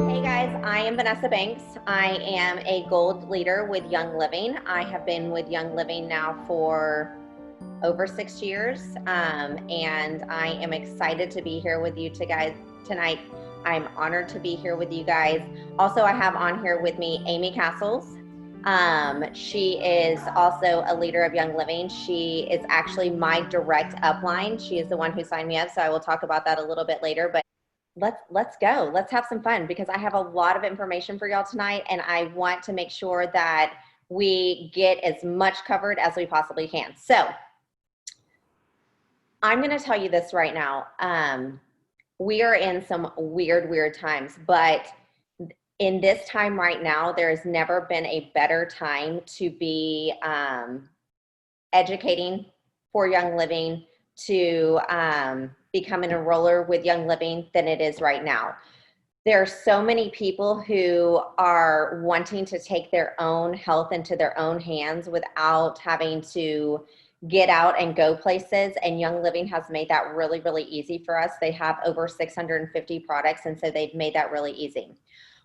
Hey guys, I am Vanessa Banks. I am a gold leader with Young Living. I have been with Young Living now for over 6 years, and I am excited to be here with you tonight. I'm honored to be here with you guys. Also, I have on here with me Amy Castles. She is also a leader of Young Living. She is actually my direct upline. She is the one who signed me up, so I will talk about that a little bit later. But let's go. Let's have some fun because I have a lot of information for y'all tonight, and I want to make sure that we get as much covered as we possibly can. So I'm going to tell you this right now. We are in some weird times, but in this time right now, there has never been a better time to be educating for Young Living, to become an enroller with Young Living than it is right now. There are so many people who are wanting to take their own health into their own hands without having to get out and go places, and Young Living has made that really easy for us. They have over 650 products, and so they've made that really easy.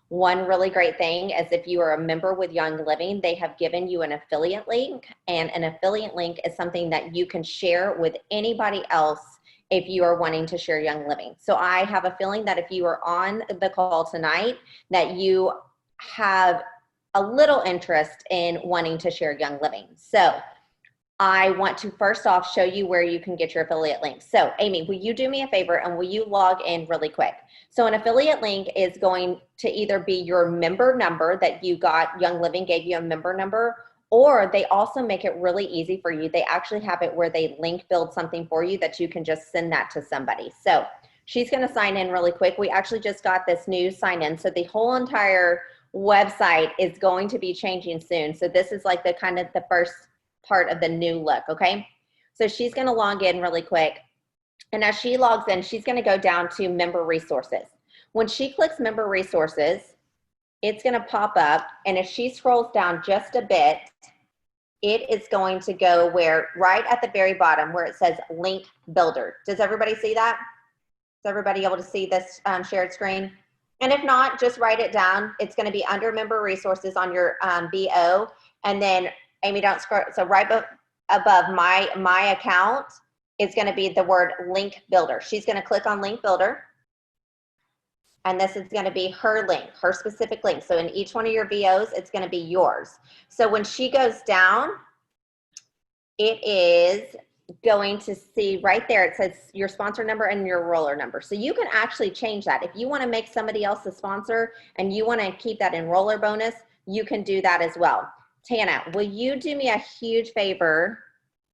One really great thing is if you are a member with Young Living, they have given you an affiliate link, and an affiliate link is something that you can share with anybody else if you are wanting to share Young Living. So I have a feeling that if you are on the call tonight, that you have a little interest in wanting to share Young Living. So I want to first off show you where you can get your affiliate link. So Amy, will you do me a favor and will you log in really quick? So an affiliate link is going to either be your member number that you got, Young Living gave you a member number, or they also make it really easy for you. They actually have it where they link build something for you that you can just send that to somebody. So she's going to sign in really quick. We actually just got this new sign in. So the whole entire website is going to be changing soon. So this is like the kind of the first part of the new look, okay? So she's going to log in really quick. And as she logs in, she's going to go down to member resources. When she clicks member resources, it's going to pop up. And if she scrolls down just a bit, it is going to go where right at the very bottom where it says link builder. Does everybody see that? Is everybody able to see this shared screen? And if not, just write it down. It's going to be under member resources on your BO. And then Amy, don't scroll. So right above my account is going to be the word link builder. She's going to click on link builder. And this is going to be her link, her specific link. So in each one of your VOs, it's going to be yours. So when she goes down, it is going to see right there, it says your sponsor number and your enroller number. So you can actually change that. If you want to make somebody else a sponsor and you want to keep that enroller bonus, you can do that as well. Tana, will you do me a huge favor?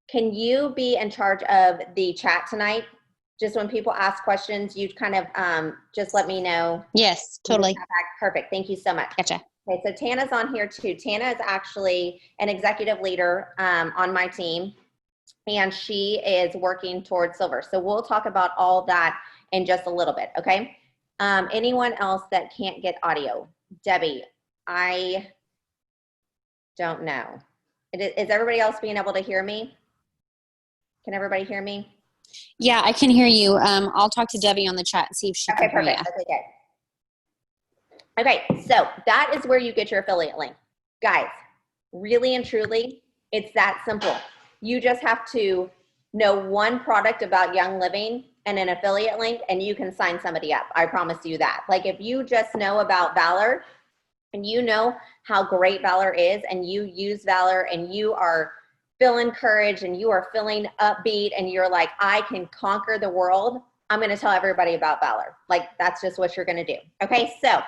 Can you be in charge of the chat tonight? Just when people ask questions, you kind of just let me know. Yes, totally. Perfect. Thank you so much. Gotcha. Okay, so Tana's on here too. Tana is actually an executive leader on my team, and she is working towards silver. So we'll talk about all that in just a little bit, okay? Anyone else that can't get audio? Debbie, I don't know. Is everybody else being able to hear me? Can everybody hear me? Yeah, I can hear you. I'll talk to Debbie on the chat and see if she can hear you. Okay, perfect. Okay, so that is where you get your affiliate link. Guys, really and truly, it's that simple. You just have to know one product about Young Living and an affiliate link, and you can sign somebody up. I promise you that. Like if you just know about Valor, and you know how great Valor is, and you use Valor, and you are feeling courage, and you are feeling upbeat, and you're like, I can conquer the world, I'm going to tell everybody about Valor. Like that's just what you're going to do. Okay, so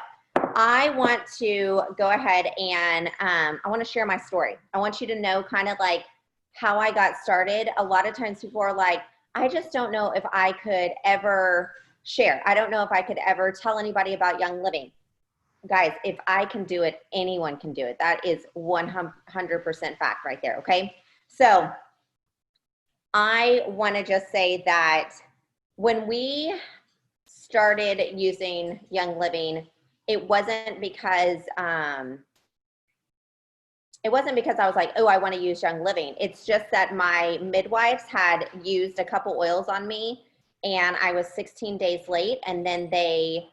I want to go ahead and I want to share my story. I want you to know kind of like how I got started. A lot of times people are like, I just don't know if I could ever share. I don't know if I could ever tell anybody about Young Living. Guys, if I can do it, anyone can do it. That is 100% fact right there, okay? So I want to just say that when we started using Young Living, it wasn't because I was like, oh, I want to use Young Living. It's just that my midwives had used a couple oils on me, and I was 16 days late, and then they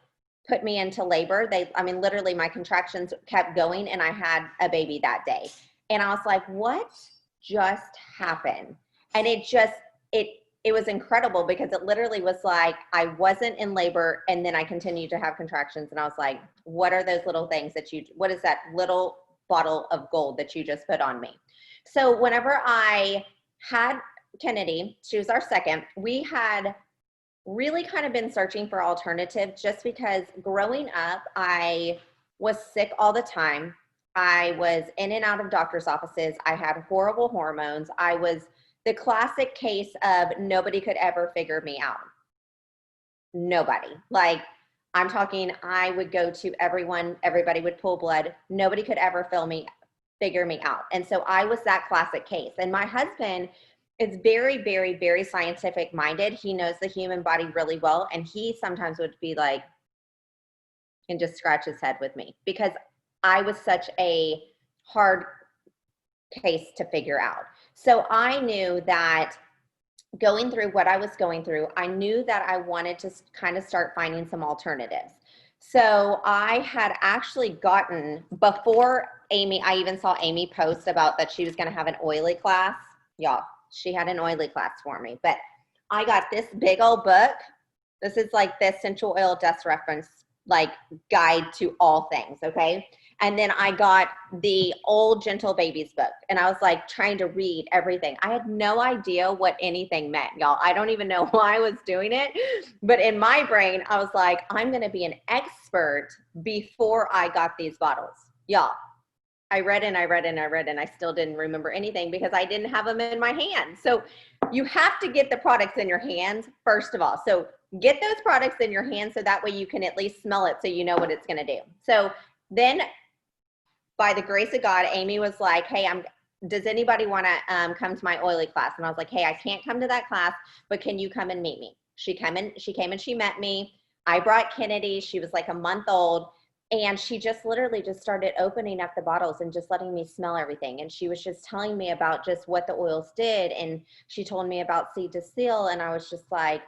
put me into labor. Literally my contractions kept going and I had a baby that day. And I was like, what just happened? And it was incredible because it literally was like, I wasn't in labor and then I continued to have contractions. And I was like, what are those little things what is that little bottle of gold that you just put on me? So whenever I had Kennedy, she was our second, we had really kind of been searching for alternatives just because growing up, I was sick all the time. I was in and out of doctor's offices. I had horrible hormones. I was the classic case of nobody could ever figure me out. Nobody. Like, I'm talking, I would go to everyone, everybody would pull blood. Nobody could ever figure me out. And so I was that classic case. And my husband is very, very, very scientific minded. He knows the human body really well. And he sometimes would be like, and just scratch his head with me because I was such a hard case to figure out. So I knew that going through what I was going through, I knew that I wanted to kind of start finding some alternatives. So I had actually gotten, before Amy, I even saw Amy post about that she was going to have an oily class. Y'all, she had an oily class for me, but I got this big old book. This is like the essential oil dust reference, like guide to all things. Okay. And then I got the old Gentle Babies book and I was like trying to read everything. I had no idea what anything meant, y'all. I don't even know why I was doing it. But in my brain, I was like, I'm going to be an expert before I got these bottles. Y'all, I read and I read and I read and I still didn't remember anything because I didn't have them in my hand. So you have to get the products in your hands first of all. So get those products in your hands so that way you can at least smell it so you know what it's going to do. So then by the grace of God, Amy was like, hey, does anybody want to come to my oily class? And I was like, hey, I can't come to that class, but can you come and meet me? She came and she met me. I brought Kennedy. She was like a month old. And she just literally just started opening up the bottles and just letting me smell everything. And she was just telling me about just what the oils did. And she told me about seed to seal. And I was just like,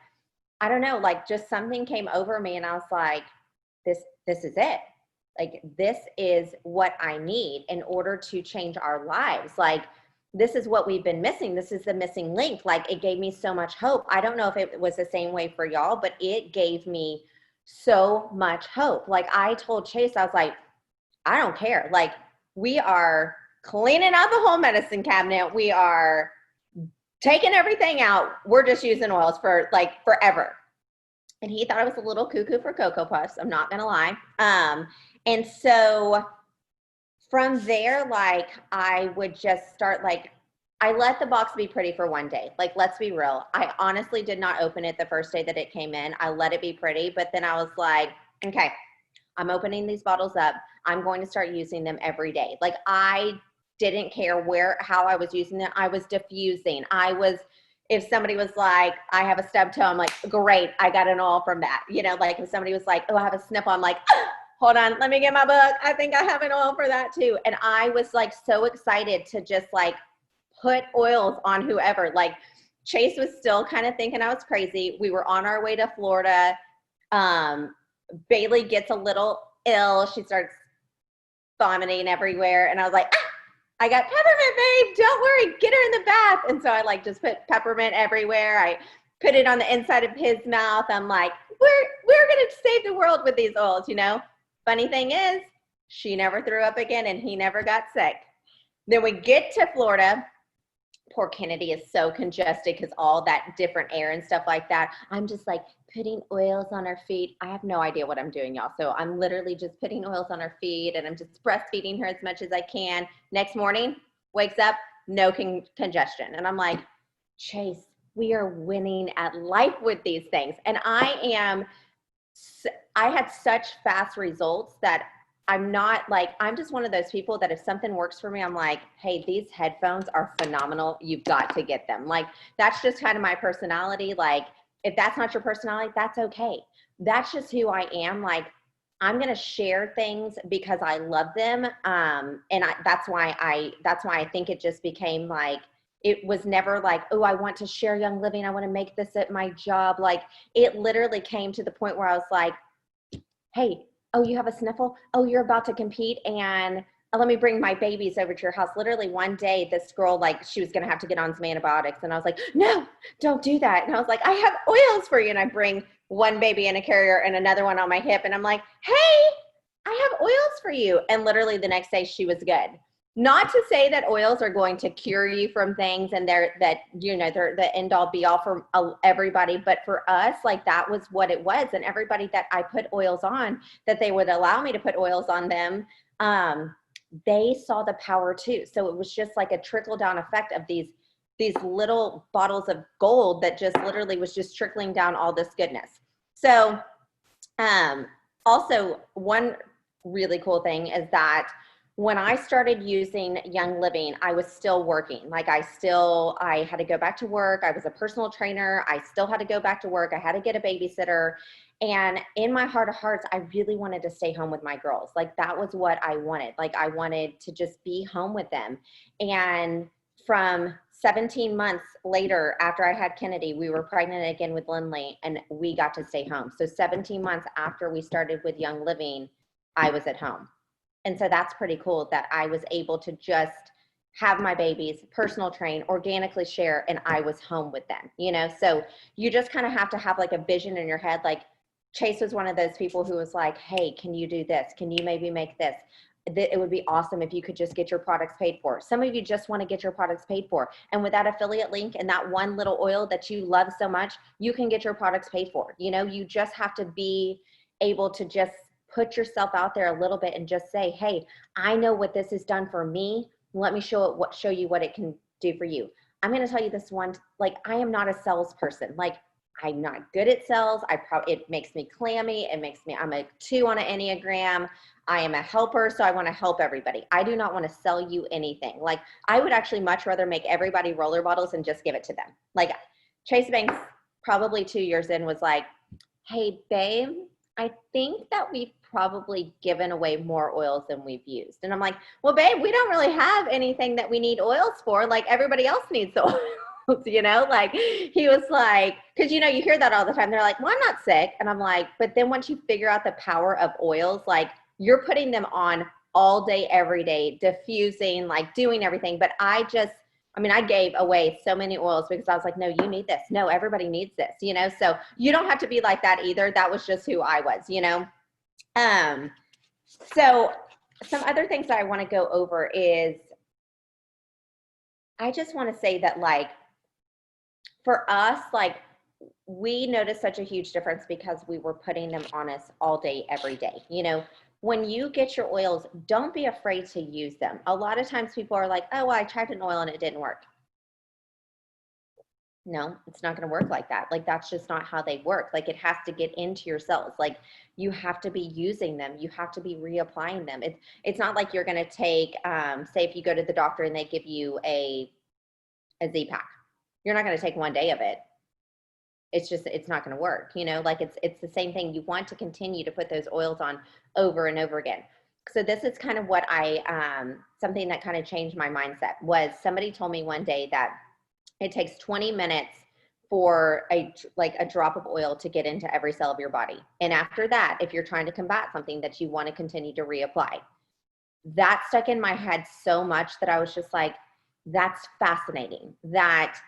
I don't know, like just something came over me. And I was like, this is it. Like, this is what I need in order to change our lives. Like, this is what we've been missing. This is the missing link. Like, it gave me so much hope. I don't know if it was the same way for y'all, but it gave me so much hope. Like, I told Chase, I was like, I don't care. Like, we are cleaning out the whole medicine cabinet. We are taking everything out. We're just using oils for like forever. And he thought I was a little cuckoo for Cocoa Puffs. I'm not going to lie. And so from there, like, I would just start, like, I let the box be pretty for one day. Like, let's be real. I honestly did not open it the first day that it came in. I let it be pretty, but then I was like, okay, I'm opening these bottles up. I'm going to start using them every day. Like, I didn't care how I was using them. I was diffusing. If somebody was like, I have a stub toe, I'm like, great, I got an oil from that. You know, like if somebody was like, oh, I have a snip, I'm like, hold on, let me get my book. I think I have an oil for that too. And I was like so excited to just like put oils on whoever. Like, Chase was still kind of thinking I was crazy. We were on our way to Florida. Bailey gets a little ill. She starts vomiting everywhere. And I was like, I got peppermint, babe. Don't worry. Get her in the bath. And so I like just put peppermint everywhere. I put it on the inside of his mouth. I'm like, we're going to save the world with these oils, you know? Funny thing is, she never threw up again and he never got sick. Then we get to Florida. Poor Kennedy is so congested because all that different air and stuff like that. I'm just like putting oils on her feet. I have no idea what I'm doing, y'all. So I'm literally just putting oils on her feet and I'm just breastfeeding her as much as I can. Next morning, wakes up, no congestion. And I'm like, Chase, we are winning at life with these things. And I had such fast results that I'm just one of those people that if something works for me, I'm like, hey, these headphones are phenomenal. You've got to get them. Like, that's just kind of my personality. Like, if that's not your personality, that's okay. That's just who I am. Like, I'm going to share things because I love them. That's why I think it just became like, it was never like, oh, I want to share Young Living. I want to make this at my job. Like, it literally came to the point where I was like, hey, oh, you have a sniffle? Oh, you're about to compete, and let me bring my babies over to your house. Literally one day, this girl, like, she was going to have to get on some antibiotics. And I was like, no, don't do that. And I was like, I have oils for you. And I bring one baby in a carrier and another one on my hip. And I'm like, hey, I have oils for you. And literally the next day she was good. Not to say that oils are going to cure you from things and they're the end all be all for everybody. But for us, like, that was what it was. And everybody that I put oils on, that they would allow me to put oils on them, they saw the power too. So it was just like a trickle down effect of these little bottles of gold that just literally was just trickling down all this goodness. So also one really cool thing is that when I started using Young Living, I was still working. Like, I had to go back to work. I was a personal trainer. I still had to go back to work. I had to get a babysitter. And in my heart of hearts, I really wanted to stay home with my girls. Like, that was what I wanted. Like, I wanted to just be home with them. And from 17 months later, after I had Kennedy, we were pregnant again with Lindley, and we got to stay home. So 17 months after we started with Young Living, I was at home. And so that's pretty cool that I was able to just have my babies, personal train, organically share, and I was home with them, you know? So you just kind of have to have like a vision in your head. Like, Chase was one of those people who was like, hey, can you do this? Can you maybe make this? It would be awesome if you could just get your products paid for. Some of you just want to get your products paid for. And with that affiliate link and that one little oil that you love so much, you can get your products paid for. You know, you just have to be able to just put yourself out there a little bit and just say, hey, I know what this has done for me. Let me show you what it can do for you. I'm going to tell you this one, like, I am not a salesperson. Like, I'm not good at sales. It makes me clammy. I'm a 2 on an Enneagram. I am a helper, so I want to help everybody. I do not want to sell you anything. Like, I would actually much rather make everybody roller bottles and just give it to them. Like, Chase Banks, probably 2 years in, was like, hey, babe, I think that we've probably given away more oils than we've used. And I'm like, well, babe, we don't really have anything that we need oils for. Like, everybody else needs the oils. You know, like, he was like, because, you know, you hear that all the time. They're like, well, I'm not sick. And I'm like, but then once you figure out the power of oils, like, you're putting them on all day, every day, diffusing, like, doing everything. But I gave away so many oils because I was like, no, you need this. No, everybody needs this, you know? So you don't have to be like that either. That was just who I was, you know? So some other things that I want to go over is, I just want to say that, like, for us, like, we noticed such a huge difference because we were putting them on us all day, every day. You know, when you get your oils, don't be afraid to use them. A lot of times people are like, oh, well, I tried an oil and it didn't work. No, it's not going to work like that. Like, that's just not how they work. Like, it has to get into your cells. Like, you have to be using them. You have to be reapplying them. It's not like you're going to take, say if you go to the doctor and they give you a Z-Pack. You're not going to take one day of it. It's not going to work, you know, like, it's the same thing. You want to continue to put those oils on over and over again. So this is kind of what something that kind of changed my mindset was, somebody told me one day that it takes 20 minutes for a drop of oil to get into every cell of your body. And after that, if you're trying to combat something, that you want to continue to reapply. That stuck in my head so much that I was just like, that's fascinating. That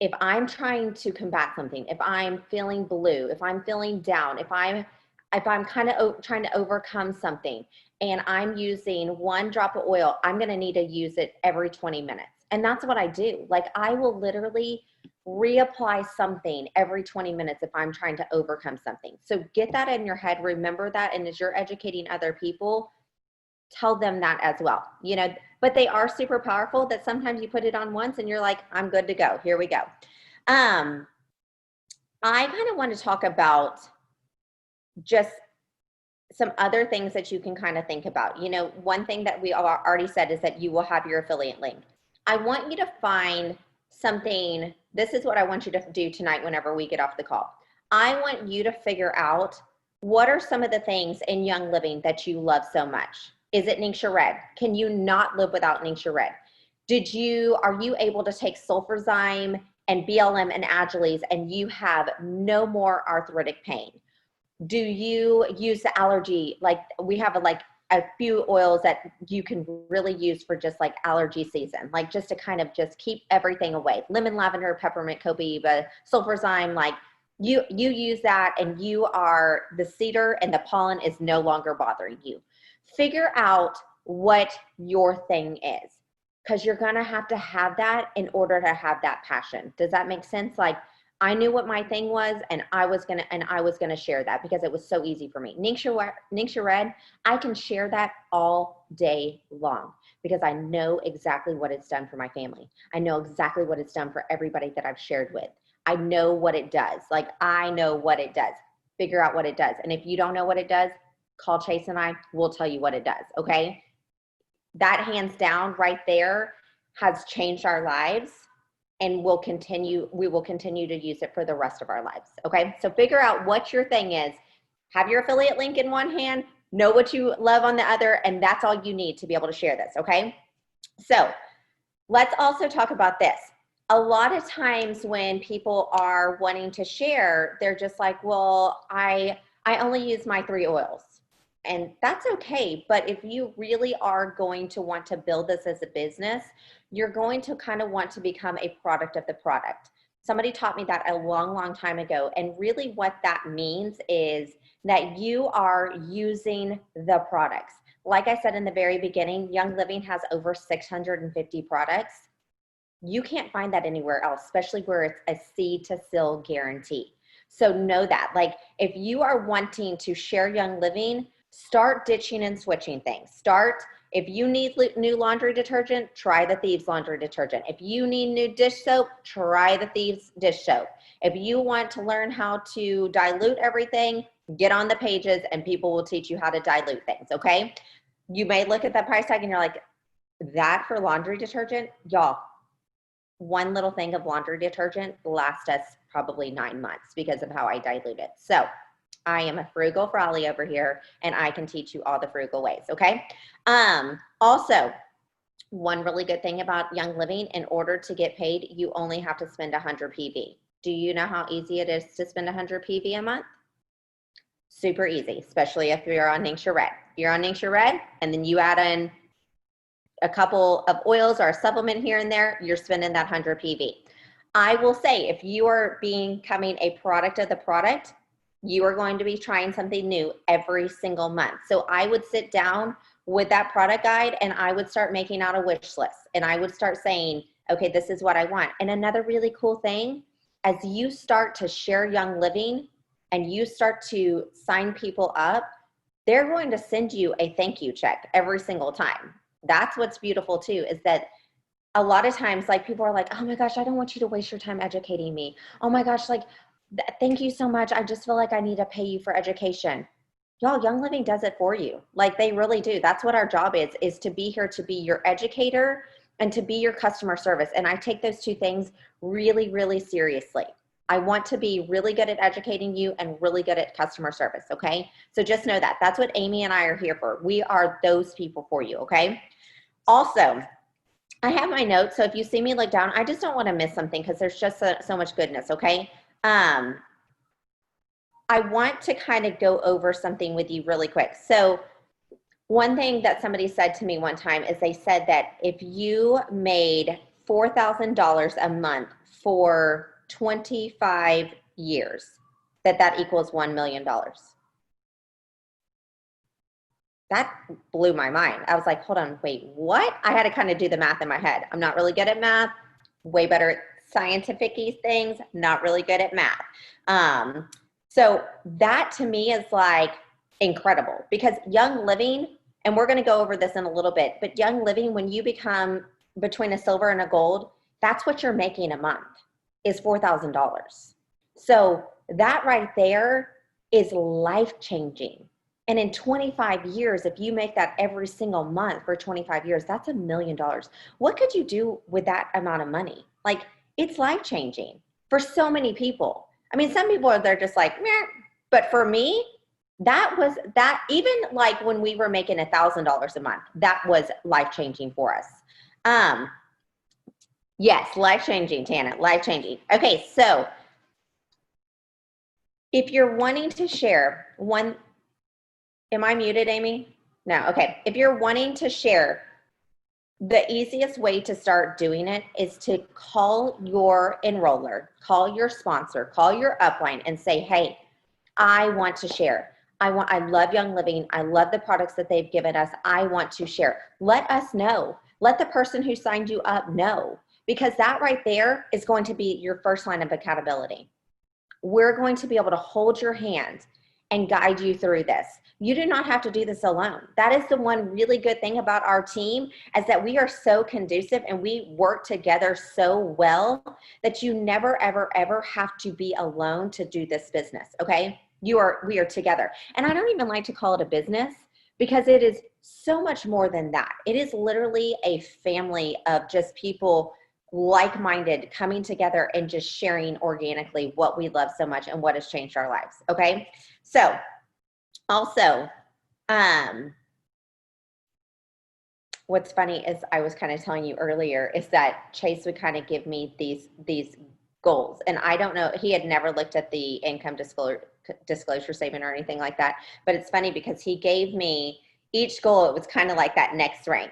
if I'm trying to combat something, if I'm feeling blue, if I'm feeling down, if I'm kind of trying to overcome something and I'm using one drop of oil, I'm going to need to use it every 20 minutes. And that's what I do. Like, I will literally reapply something every 20 minutes if I'm trying to overcome something. So get that in your head. Remember that. And as you're educating other people, tell them that as well, you know, but they are super powerful that sometimes you put it on once and you're like, I'm good to go. Here we go. I kind of want to talk about just some other things that you can kind of think about. You know, one thing that we already said is that you will have your affiliate link. I want you to find something. This is what I want you to do tonight whenever we get off the call. I want you to figure out, what are some of the things in Young Living that you love so much? Is it Ningxia Red? Can you not live without Ningxia Red? Are you able to take Sulfurzyme and BLM and Agiles and you have no more arthritic pain? Do you use the allergy? Like we have a few oils that you can really use for just like allergy season, like just to kind of just keep everything away. Lemon, lavender, peppermint, copaiba, sulfurzyme, like you use that and the cedar and the pollen is no longer bothering you. Figure out what your thing is, because you're going to have that in order to have that passion. Does that make sense? Like I knew what my thing was, and I was gonna share that because it was so easy for me. Ningxia Red, I can share that all day long because I know exactly what it's done for my family. I know exactly what it's done for everybody that I've shared with. I know what it does. Like I know what it does. Figure out what it does. And if you don't know what it does, call Chase and I will tell you what it does. Okay. That hands down right there has changed our lives, and we will continue to use it for the rest of our lives. Okay. So figure out what your thing is, have your affiliate link in one hand, know what you love on the other, and that's all you need to be able to share this. Okay. So let's also talk about this. A lot of times when people are wanting to share, they're just like, well, I only use my 3 oils. And that's okay. But if you really are going to want to build this as a business, you're going to kind of want to become a product of the product. Somebody taught me that a long, long time ago. And really what that means is that you are using the products. Like I said in the very beginning, Young Living has over 650 products. You can't find that anywhere else, especially where it's a seed to seal guarantee. So know that, like, if you are wanting to share Young Living, start ditching and switching things. If you need new laundry detergent, try the Thieves laundry detergent. If you need new dish soap, try the Thieves dish soap. If you want to learn how to dilute everything, get on the pages and people will teach you how to dilute things, okay? You may look at that price tag and you're like, that for laundry detergent? Y'all, one little thing of laundry detergent lasts us probably 9 months because of how I dilute it. So I am a frugal frolly over here, and I can teach you all the frugal ways, okay? Also, one really good thing about Young Living, in order to get paid, you only have to spend 100 PV. Do you know how easy it is to spend 100 PV a month? Super easy, especially if you're on Ningxia Red. You're on Ningxia Red, and then you add in a couple of oils or a supplement here and there, you're spending that 100 PV. I will say, if you are becoming a product of the product, you are going to be trying something new every single month. So I would sit down with that product guide and I would start making out a wish list, and I would start saying, okay, this is what I want. And another really cool thing, as you start to share Young Living and you start to sign people up, they're going to send you a thank you check every single time. That's what's beautiful too, is that a lot of times, like, people are like, oh my gosh, I don't want you to waste your time educating me. Oh my gosh, like, thank you so much. I just feel like I need to pay you for education. Y'all, Young Living does it for you. Like, they really do. That's what our job is to be here to be your educator and to be your customer service. And I take those 2 things really, really seriously. I want to be really good at educating you and really good at customer service, okay? So just know that. That's what Amy and I are here for. We are those people for you, okay? Also, I have my notes, so if you see me look down, I just don't want to miss something because there's just so much goodness, okay? I want to kind of go over something with you really quick. So one thing that somebody said to me one time is they said that if you made $4,000 a month for 25 years, that equals $1 million. That blew my mind. I was like, hold on, wait, what? I had to kind of do the math in my head. I'm not really good at math, way better at scientific-y things, not really good at math. So that to me is like incredible, because Young Living, and we're going to go over this in a little bit, but Young Living, when you become between a silver and a gold, that's what you're making a month, is $4,000. So that right there is life-changing. And in 25 years, if you make that every single month for 25 years, that's $1 million. What could you do with that amount of money? Like, it's life-changing for so many people. I mean, some people they're just like, meh. But for me, that was that, even like when we were making $1,000 a month, that was life-changing for us. Yes, life-changing, Tana, life-changing. Okay, so if you're wanting to share one, am I muted, Amy? No, okay. If you're wanting to share, the easiest way to start doing it is to call your enroller, call your sponsor, call your upline and say, hey, I want to share. I love Young Living. I love the products that they've given us. I want to share. Let us know. Let the person who signed you up know, because that right there is going to be your first line of accountability. We're going to be able to hold your hand and guide you through this. You do not have to do this alone. That is the one really good thing about our team, is that we are so conducive and we work together so well that you never, ever, ever have to be alone to do this business, okay? We are together. And I don't even like to call it a business, because it is so much more than that. It is literally a family of just people like-minded coming together and just sharing organically what we love so much and what has changed our lives. Okay. So also, what's funny is I was kind of telling you earlier is that Chase would kind of give me these goals, and I don't know, he had never looked at the income disclosure statement or anything like that. But it's funny because he gave me each goal. It was kind of like that next rank,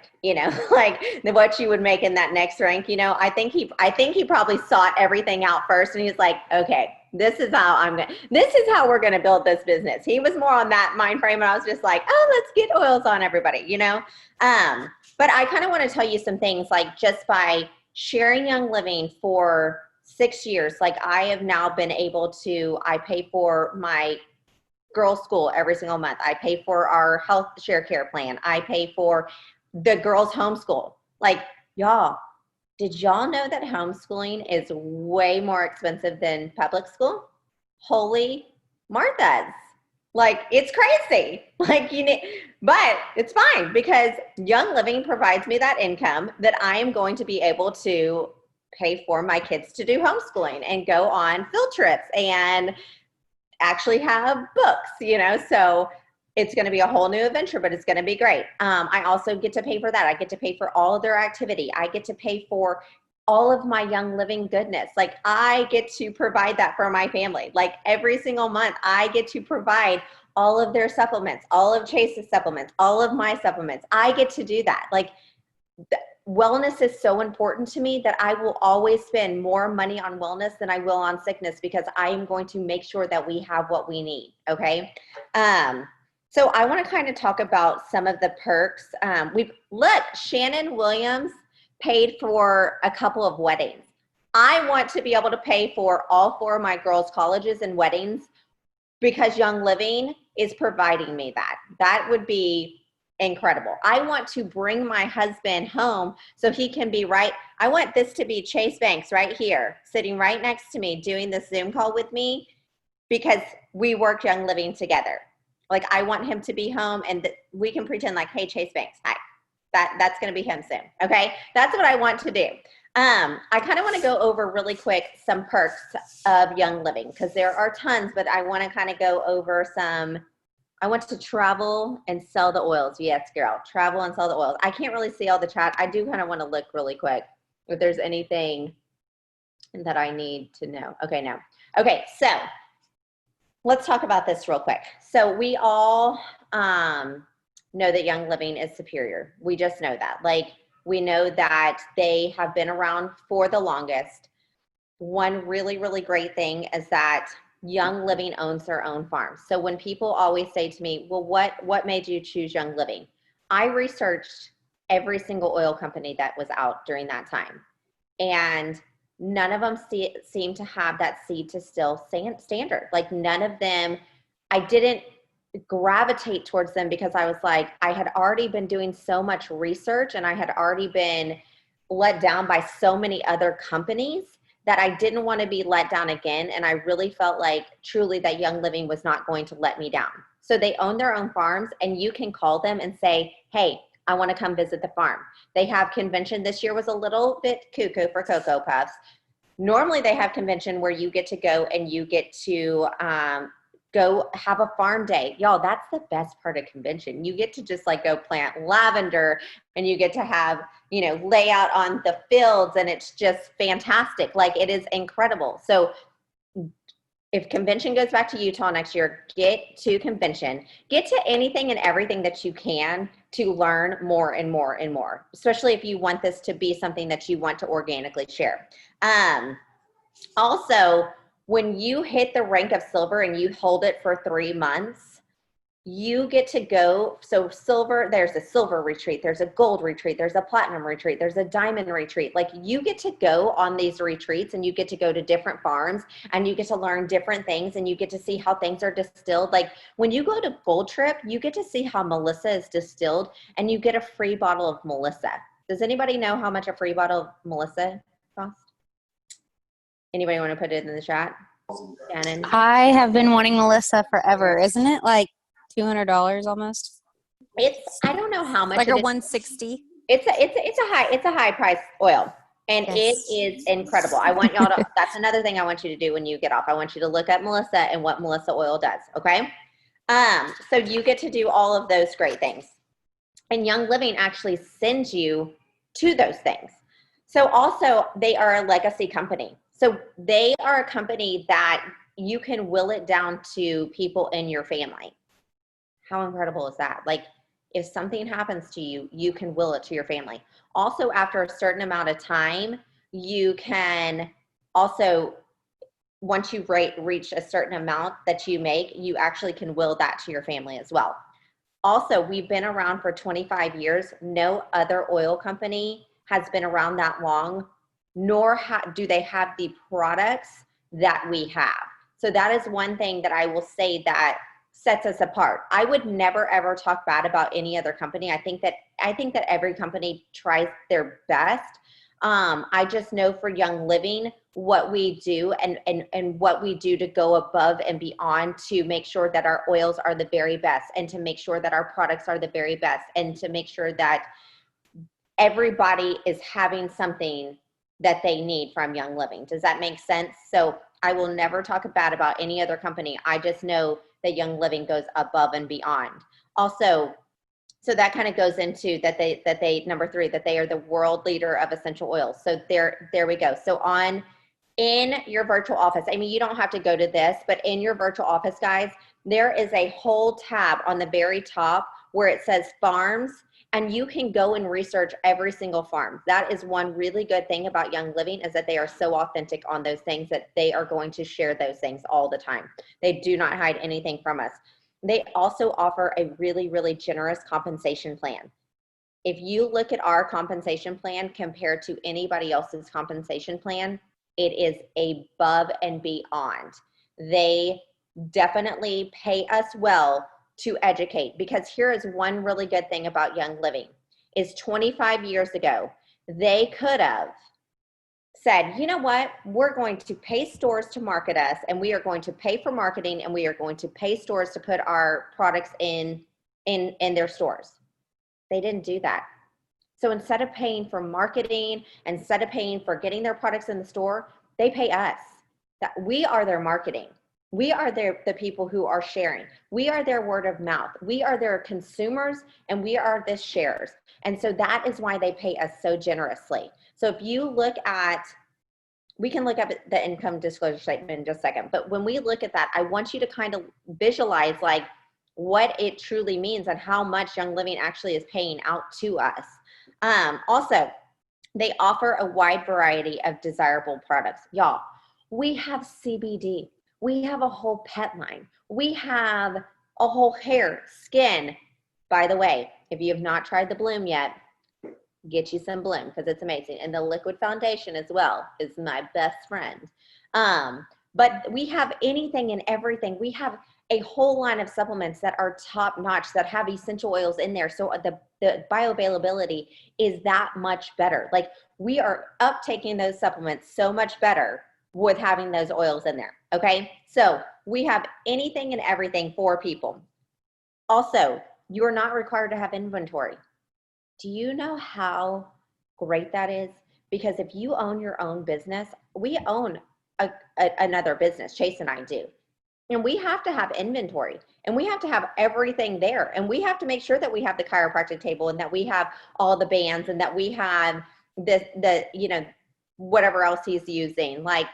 like what you would make in that next rank. I think he probably sought everything out first, and he's like, okay, this is how we're gonna build this business. He was more on that mind frame, and I was just like, oh, let's get oils on everybody, but I kind of want to tell you some things, like just by sharing Young Living for 6 years, like I have now been able to, I pay for my girls' school every single month. I pay for our health share care plan. I pay for the girls' homeschool. Like, y'all, did y'all know that homeschooling is way more expensive than public school? Holy Marthas. Like, it's crazy. Like, but it's fine, because Young Living provides me that income that I am going to be able to pay for my kids to do homeschooling and go on field trips and actually have books, so it's going to be a whole new adventure, but it's going to be great. I also get to pay for that. I get to pay for all of their activity. I get to pay for all of my Young Living goodness. Like, I get to provide that for my family. Like, every single month, I get to provide all of their supplements, all of Chase's supplements, all of my supplements. I get to do that. Like, wellness is so important to me that I will always spend more money on wellness than I will on sickness, because I am going to make sure that we have what we need. Okay. So I want to kind of talk about some of the perks. Look, Shannon Williams paid for a couple of weddings. I want to be able to pay for all 4 of my girls' colleges and weddings, because Young Living is providing me that. That would be incredible. I want to bring my husband home so he can be I want this to be Chase Banks right here, sitting right next to me, doing this Zoom call with me, because we work Young Living together. Like, I want him to be home and we can pretend like, hey, Chase Banks, hi. That's going to be him soon. Okay. That's what I want to do. I kind of want to go over really quick some perks of Young Living, because there are tons, but I want to kind of go over some. I want to travel and sell the oils. Yes, girl, travel and sell the oils. I can't really see all the chat. I do kind of want to look really quick if there's anything that I need to know. Okay, no. Okay, so let's talk about this real quick. So we all know that Young Living is superior. We just know that. Like, we know that they have been around for the longest. One really, really great thing is that Young Living owns their own farm. So when people always say to me, well, what made you choose Young Living? I researched every single oil company that was out during that time, and none of them seem to have that seed to still standard. Like, none of them, I didn't gravitate towards them, because I was like, I had already been doing so much research and I had already been let down by so many other companies that I didn't want to be let down again. And I really felt like truly that Young Living was not going to let me down. So they own their own farms, and you can call them and say, hey, I want to come visit the farm. They have convention. This year was a little bit cuckoo for Cocoa Puffs. Normally they have convention where you get to go and you get to go have a farm day. Y'all, that's the best part of convention. You get to just like go plant lavender, and you get to have, lay out on the fields, and it's just fantastic. Like, it is incredible. So if convention goes back to Utah next year, get to convention, get to anything and everything that you can to learn more and more and more, especially if you want this to be something that you want to organically share. Also, when you hit the rank of silver and you hold it for 3 months, you get to go. So silver, there's a silver retreat, there's a gold retreat, there's a platinum retreat, there's a diamond retreat. Like, you get to go on these retreats and you get to go to different farms and you get to learn different things and you get to see how things are distilled. Like, when you go to Gold Trip, you get to see how Melissa is distilled and you get a free bottle of Melissa. Does anybody know how much a free bottle of Melissa costs? Anybody want to put it in the chat? Shannon? I have been wanting Melissa forever. Isn't it like $200 almost? I don't know how much. Like a 160. It's a high price oil, and Yes. it is incredible. I want y'all to, that's another thing I want you to do when you get off. I want you to look at Melissa and what Melissa oil does. Okay. So you get to do all of those great things, and Young Living actually sends you to those things. So also, they are a legacy company. So they are a company that you can will it down to people in your family. How incredible is that? Like, if something happens to you, you can will it to your family. Also, after a certain amount of time, you can also, once you reach a certain amount that you make, you actually can will that to your family as well. Also, we've been around for 25 years. No other oil company has been around that long, nor do they have the products that we have. So that is one thing that I will say that sets us apart. I would never ever talk bad about any other company. I think that every company tries their best. I just know for Young Living what we do and what we do to go above and beyond to make sure that our oils are the very best, and to make sure that our products are the very best, and to make sure that everybody is having something that they need from Young Living. Does that make sense? So I will never talk bad about any other company. I just know that Young Living goes above and beyond. Also, so that kind of goes into that they number 3, that they are the world leader of essential oils. So there we go. So in your virtual office, I mean, you don't have to go to this, but in your virtual office, guys, there is a whole tab on the very top where it says farms, and you can go and research every single farm. That is one really good thing about Young Living, is that they are so authentic on those things that they are going to share those things all the time. They do not hide anything from us. They also offer a really, really generous compensation plan. If you look at our compensation plan compared to anybody else's compensation plan, it is above and beyond. They definitely pay us well to educate, because here is one really good thing about Young Living is 25 years ago, they could have said, you know what, we're going to pay stores to market us, and we are going to pay for marketing, and we are going to pay stores to put our products in their stores. They didn't do that. So instead of paying for marketing, instead of paying for getting their products in the store, they pay us. That we are their marketing. We are the people who are sharing. We are their word of mouth. We are their consumers, and we are the shares. And so that is why they pay us so generously. So if you look at, we can look up at the income disclosure statement in just a second, but when we look at that, I want you to kind of visualize like what it truly means and how much Young Living actually is paying out to us. Also, they offer a wide variety of desirable products. Y'all, we have CBD. We have a whole pet line. We have a whole hair, skin. By the way, if you have not tried the Bloom yet, get you some Bloom, because it's amazing. And the liquid foundation as well is my best friend. But we have anything and everything. We have a whole line of supplements that are top notch, that have essential oils in there. So the bioavailability is that much better. Like, we are uptaking those supplements so much better with having those oils in there. Okay. So we have anything and everything for people. Also, you are not required to have inventory. Do you know how great that is? Because if you own your own business, we own another business, Chase and I do. And we have to have inventory, and we have to have everything there. And we have to make sure that we have the chiropractic table, and that we have all the bands, and that we have whatever else he's using. Like,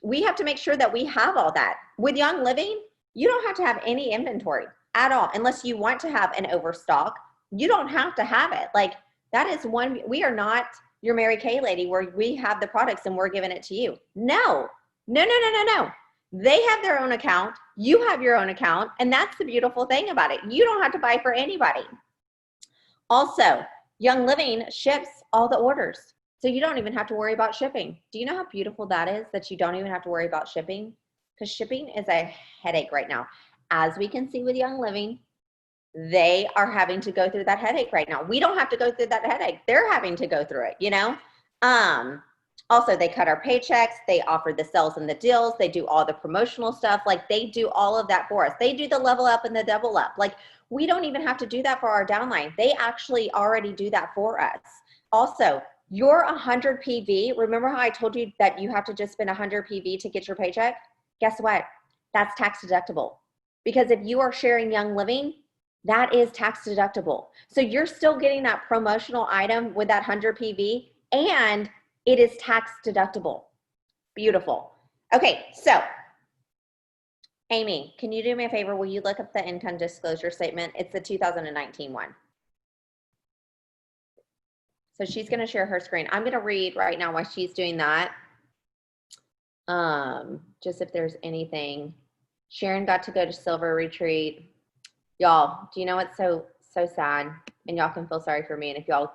We have to make sure that we have all that. With Young Living, you don't have to have any inventory at all unless you want to have an overstock. You don't have to have it. Like that is one, we are not your Mary Kay lady where we have the products and we're giving it to you. No, no, no, no, no, no. They have their own account. You have your own account. And that's the beautiful thing about it. You don't have to buy for anybody. Also, Young Living ships all the orders. So you don't even have to worry about shipping. Do you know how beautiful that is, that you don't even have to worry about shipping? Because shipping is a headache right now. As we can see with Young Living, they are having to go through that headache right now. We don't have to go through that headache. They're having to go through it, you know? Also, they cut our paychecks. They offer the sales and the deals. They do all the promotional stuff. Like they do all of that for us. They do the level up and the double up. Like we don't even have to do that for our downline. They actually already do that for us. Also, your 100 PV, remember how I told you that you have to just spend 100 PV to get your paycheck? Guess what? That's tax deductible. Because if you are sharing Young Living, that is tax deductible. So you're still getting that promotional item with that 100 PV and it is tax deductible. Beautiful. Okay, so Amy, can you do me a favor? Will you look up the income disclosure statement? It's the 2019 one. So she's going to share her screen. I'm going to read right now while she's doing that. Just if there's anything. Sharon got to go to Silver Retreat. Y'all, do you know what's so sad? And y'all can feel sorry for me. And if y'all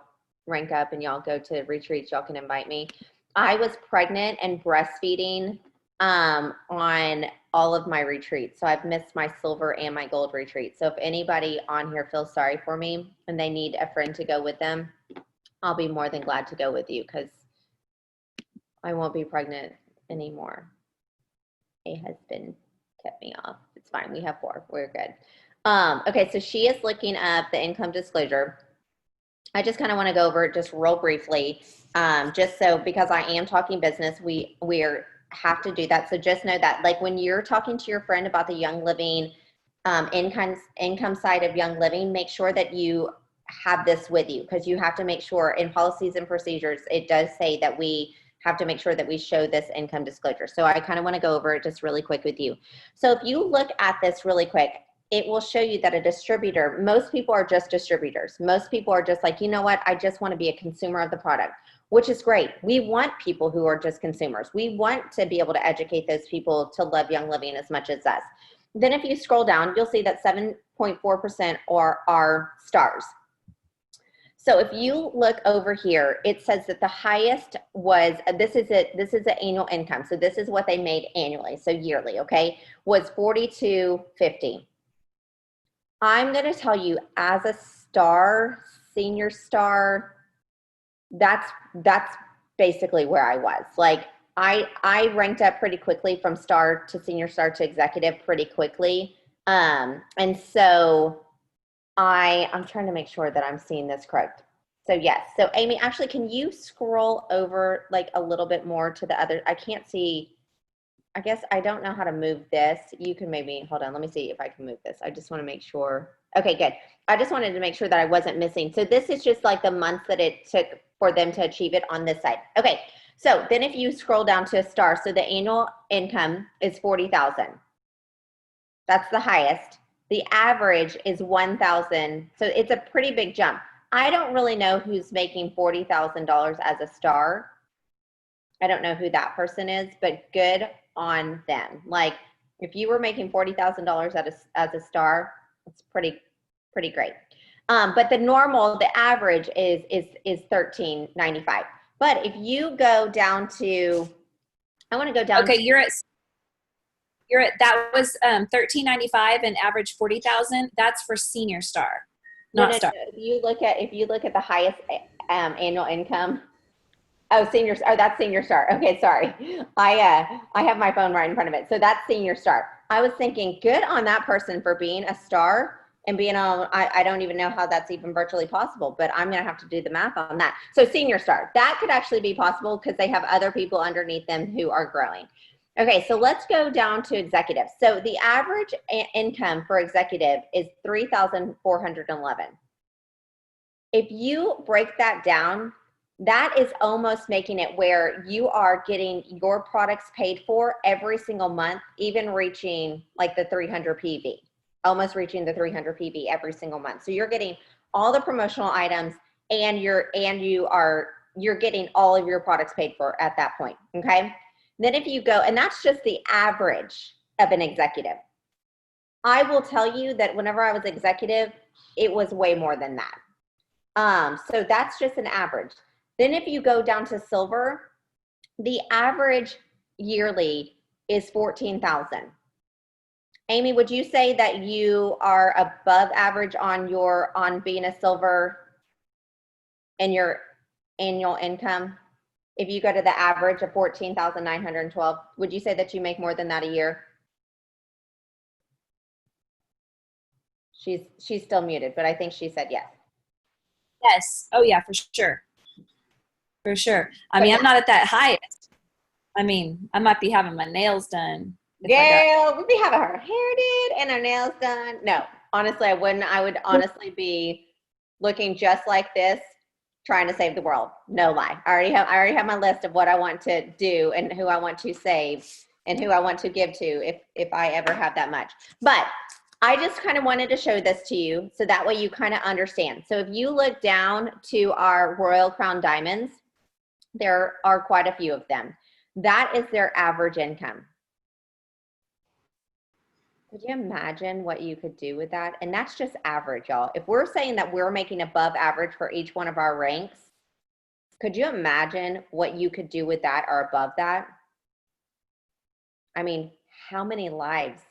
rank up and y'all go to retreats, y'all can invite me. I was pregnant and breastfeeding on all of my retreats. So I've missed my silver and my gold retreat. So if anybody on here feels sorry for me and they need a friend to go with them, I'll be more than glad to go with you because I won't be pregnant anymore. A husband kept me off. It's fine. We have 4. We're good. Okay, so she is looking up the income disclosure. I just kind of want to go over it just real briefly, just so because I am talking business, we have to do that. So just know that, like when you're talking to your friend about the Young Living income side of Young Living, make sure that you have this with you because you have to make sure in policies and procedures, it does say that we have to make sure that we show this income disclosure. So I kind of want to go over it just really quick with you. So if you look at this really quick, it will show you that a distributor, most people are just distributors. Most people are just like, you know what, I just want to be a consumer of the product, which is great. We want people who are just consumers. We want to be able to educate those people to love Young Living as much as us. Then if you scroll down, you'll see that 7.4% are stars. So if you look over here, it says that the highest was, this is the annual income. So this is what they made annually, so yearly, okay, was $42.50. I'm going to tell you, as a star, senior star, that's basically where I was. Like I ranked up pretty quickly from star to senior star to executive pretty quickly. And so I'm trying to make sure that I'm seeing this correct. So yes. So Amy, actually, can you scroll over like a little bit more to the other? I can't see. I guess I don't know how to move this. You can maybe, hold on, let me see if I can move this. I just want to make sure. Okay, good. I just wanted to make sure that I wasn't missing. So this is just like the months that it took for them to achieve it on this side. Okay, so then if you scroll down to a star, so the annual income is $40,000. That's the highest. The average is $1,000. So it's a pretty big jump. I don't really know who's making $40,000 as a star. I don't know who that person is, but good on them. Like if you were making $40,000 as a star, it's pretty great. But the normal, the average is $13.95. But if you go down to, I want to go down. Okay, you're at that was $13.95 and average 40,000. That's for senior star, not star. No. If you look at the highest annual income. Oh, senior. Oh, that's senior star. Okay, sorry. I have my phone right in front of it. So that's senior star. I was thinking, good on that person for being a star and being on. I don't even know how that's even virtually possible, but I'm gonna have to do the math on that. So senior star, that could actually be possible because they have other people underneath them who are growing. Okay, so let's go down to executive. So the average income for executive is $3,411. If you break that down that is almost making it where you are getting your products paid for every single month, even reaching like the 300 PV, almost reaching the 300 PV every single month. So you're getting all the promotional items, and you're getting all of your products paid for at that point. Okay. Then if you go, and that's just the average of an executive. I will tell you that whenever I was executive, it was way more than that. So that's just an average. Then if you go down to silver, the average yearly is 14,000. Amy, would you say that you are above average on being a silver in your annual income? If you go to the average of 14,912, would you say that you make more than that a year? She's still muted, but I think she said yes. Yes. Oh yeah, for sure. For sure. I mean, I'm not at that highest. I mean, I might be having my nails done. Yeah, we'd be having her hair did and her nails done. No, honestly, I wouldn't. I would honestly be looking just like this, trying to save the world. No lie. I already have my list of what I want to do and who I want to save and who I want to give to if I ever have that much. But I just kind of wanted to show this to you so that way you kind of understand. So if you look down to our Royal Crown Diamonds, there are quite a few of them. That is their average income. Could you imagine what you could do with that? And that's just average, y'all. If we're saying that we're making above average for each one of our ranks, could you imagine what you could do with that or above that? I mean, how many lives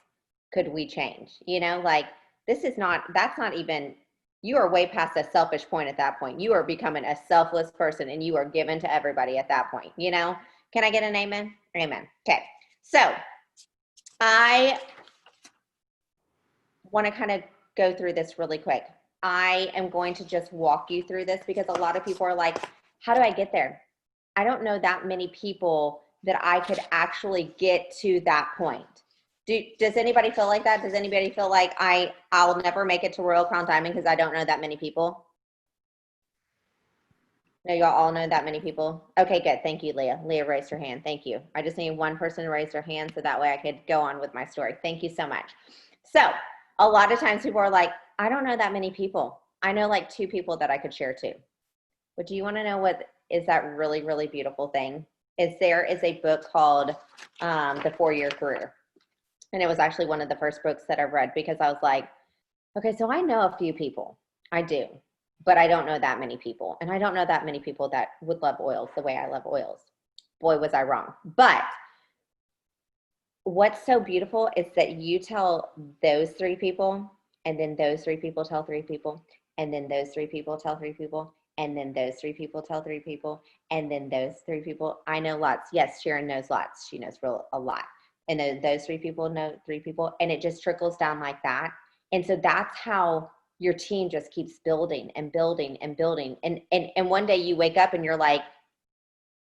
could we change? You know, like that's not even, you are way past a selfish point at that point. You are becoming a selfless person and you are given to everybody at that point, you know? Can I get an amen? Amen. Okay. So I want to kind of go through this really quick. I am going to just walk you through this because a lot of people are like, how do I get there? I don't know that many people that I could actually get to that point. Does anybody feel like that? Does anybody feel like I'll never make it to Royal Crown Diamond because I don't know that many people? No, y'all all know that many people? Okay, good. Thank you, Leah. Leah raised her hand. Thank you. I just need one person to raise their hand so that way I could go on with my story. Thank you so much. So a lot of times people are like, I don't know that many people. I know like 2 people that I could share to. But do you want to know what is that really, really beautiful thing? There is a book called The 4-Year Career. And it was actually one of the first books that I read because I was like, okay, so I know a few people. I do, but I don't know that many people. And I don't know that many people that would love oils the way I love oils. Boy, was I wrong. But what's so beautiful is that you tell those 3 people, and then those 3 people tell 3 people, and then those 3 people tell 3 people, and then those 3 people tell 3 people, and then those 3 people. I know lots. Yes, Sharon knows lots. She knows a lot. And then those 3 people know 3 people, and it just trickles down like that. And so that's how your team just keeps building and building and building. And one day you wake up and you're like,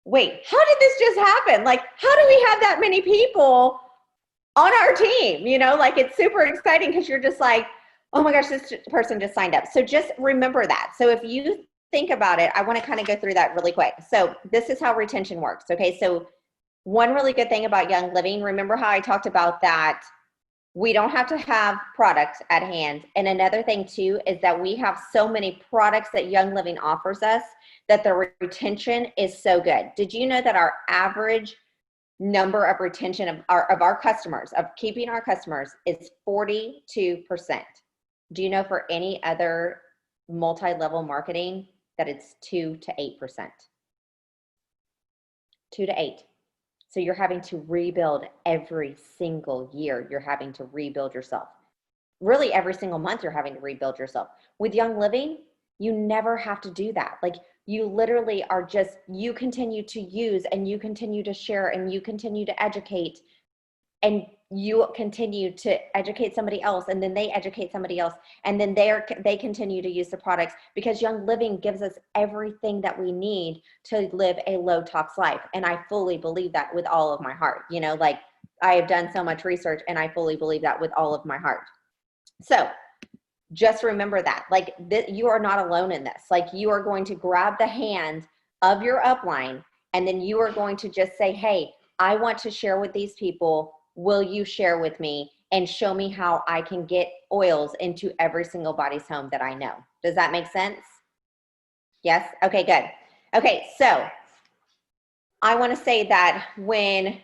wait, how did this just happen? Like, how do we have that many people on our team? You know, like it's super exciting because you're just like, oh my gosh, this person just signed up. So just remember that. So if you think about it, I want to kind of go through that really quick. So this is how retention works. Okay. So one really good thing about Young Living, remember how I talked about that we don't have to have products at hand. And another thing too is that we have so many products that Young Living offers us that the retention is so good. Did you know that our average number of retention of our customers, of keeping our customers, is 42%? Do you know for any other multi-level marketing that it's 2 to 8%? 2 to 8. So you're having to rebuild every single year. You're having to rebuild yourself. Really, every single month, you're having to rebuild yourself. With Young Living, you never have to do that. Like you literally are just, you continue to use and you continue to share and you continue to educate and you continue to educate somebody else, and then they educate somebody else, and then they continue to use the products, because Young Living gives us everything that we need to live a low tox life. And I fully believe that with all of my heart. You know, like I have done so much research and I fully believe that with all of my heart. So just remember that, like, you are not alone in this. Like, you are going to grab the hand of your upline, and then you are going to just say, hey, I want to share with these people. Will you share with me and show me how I can get oils into every single body's home that I know? Does that make sense? Yes? Okay, good. Okay, so I want to say that when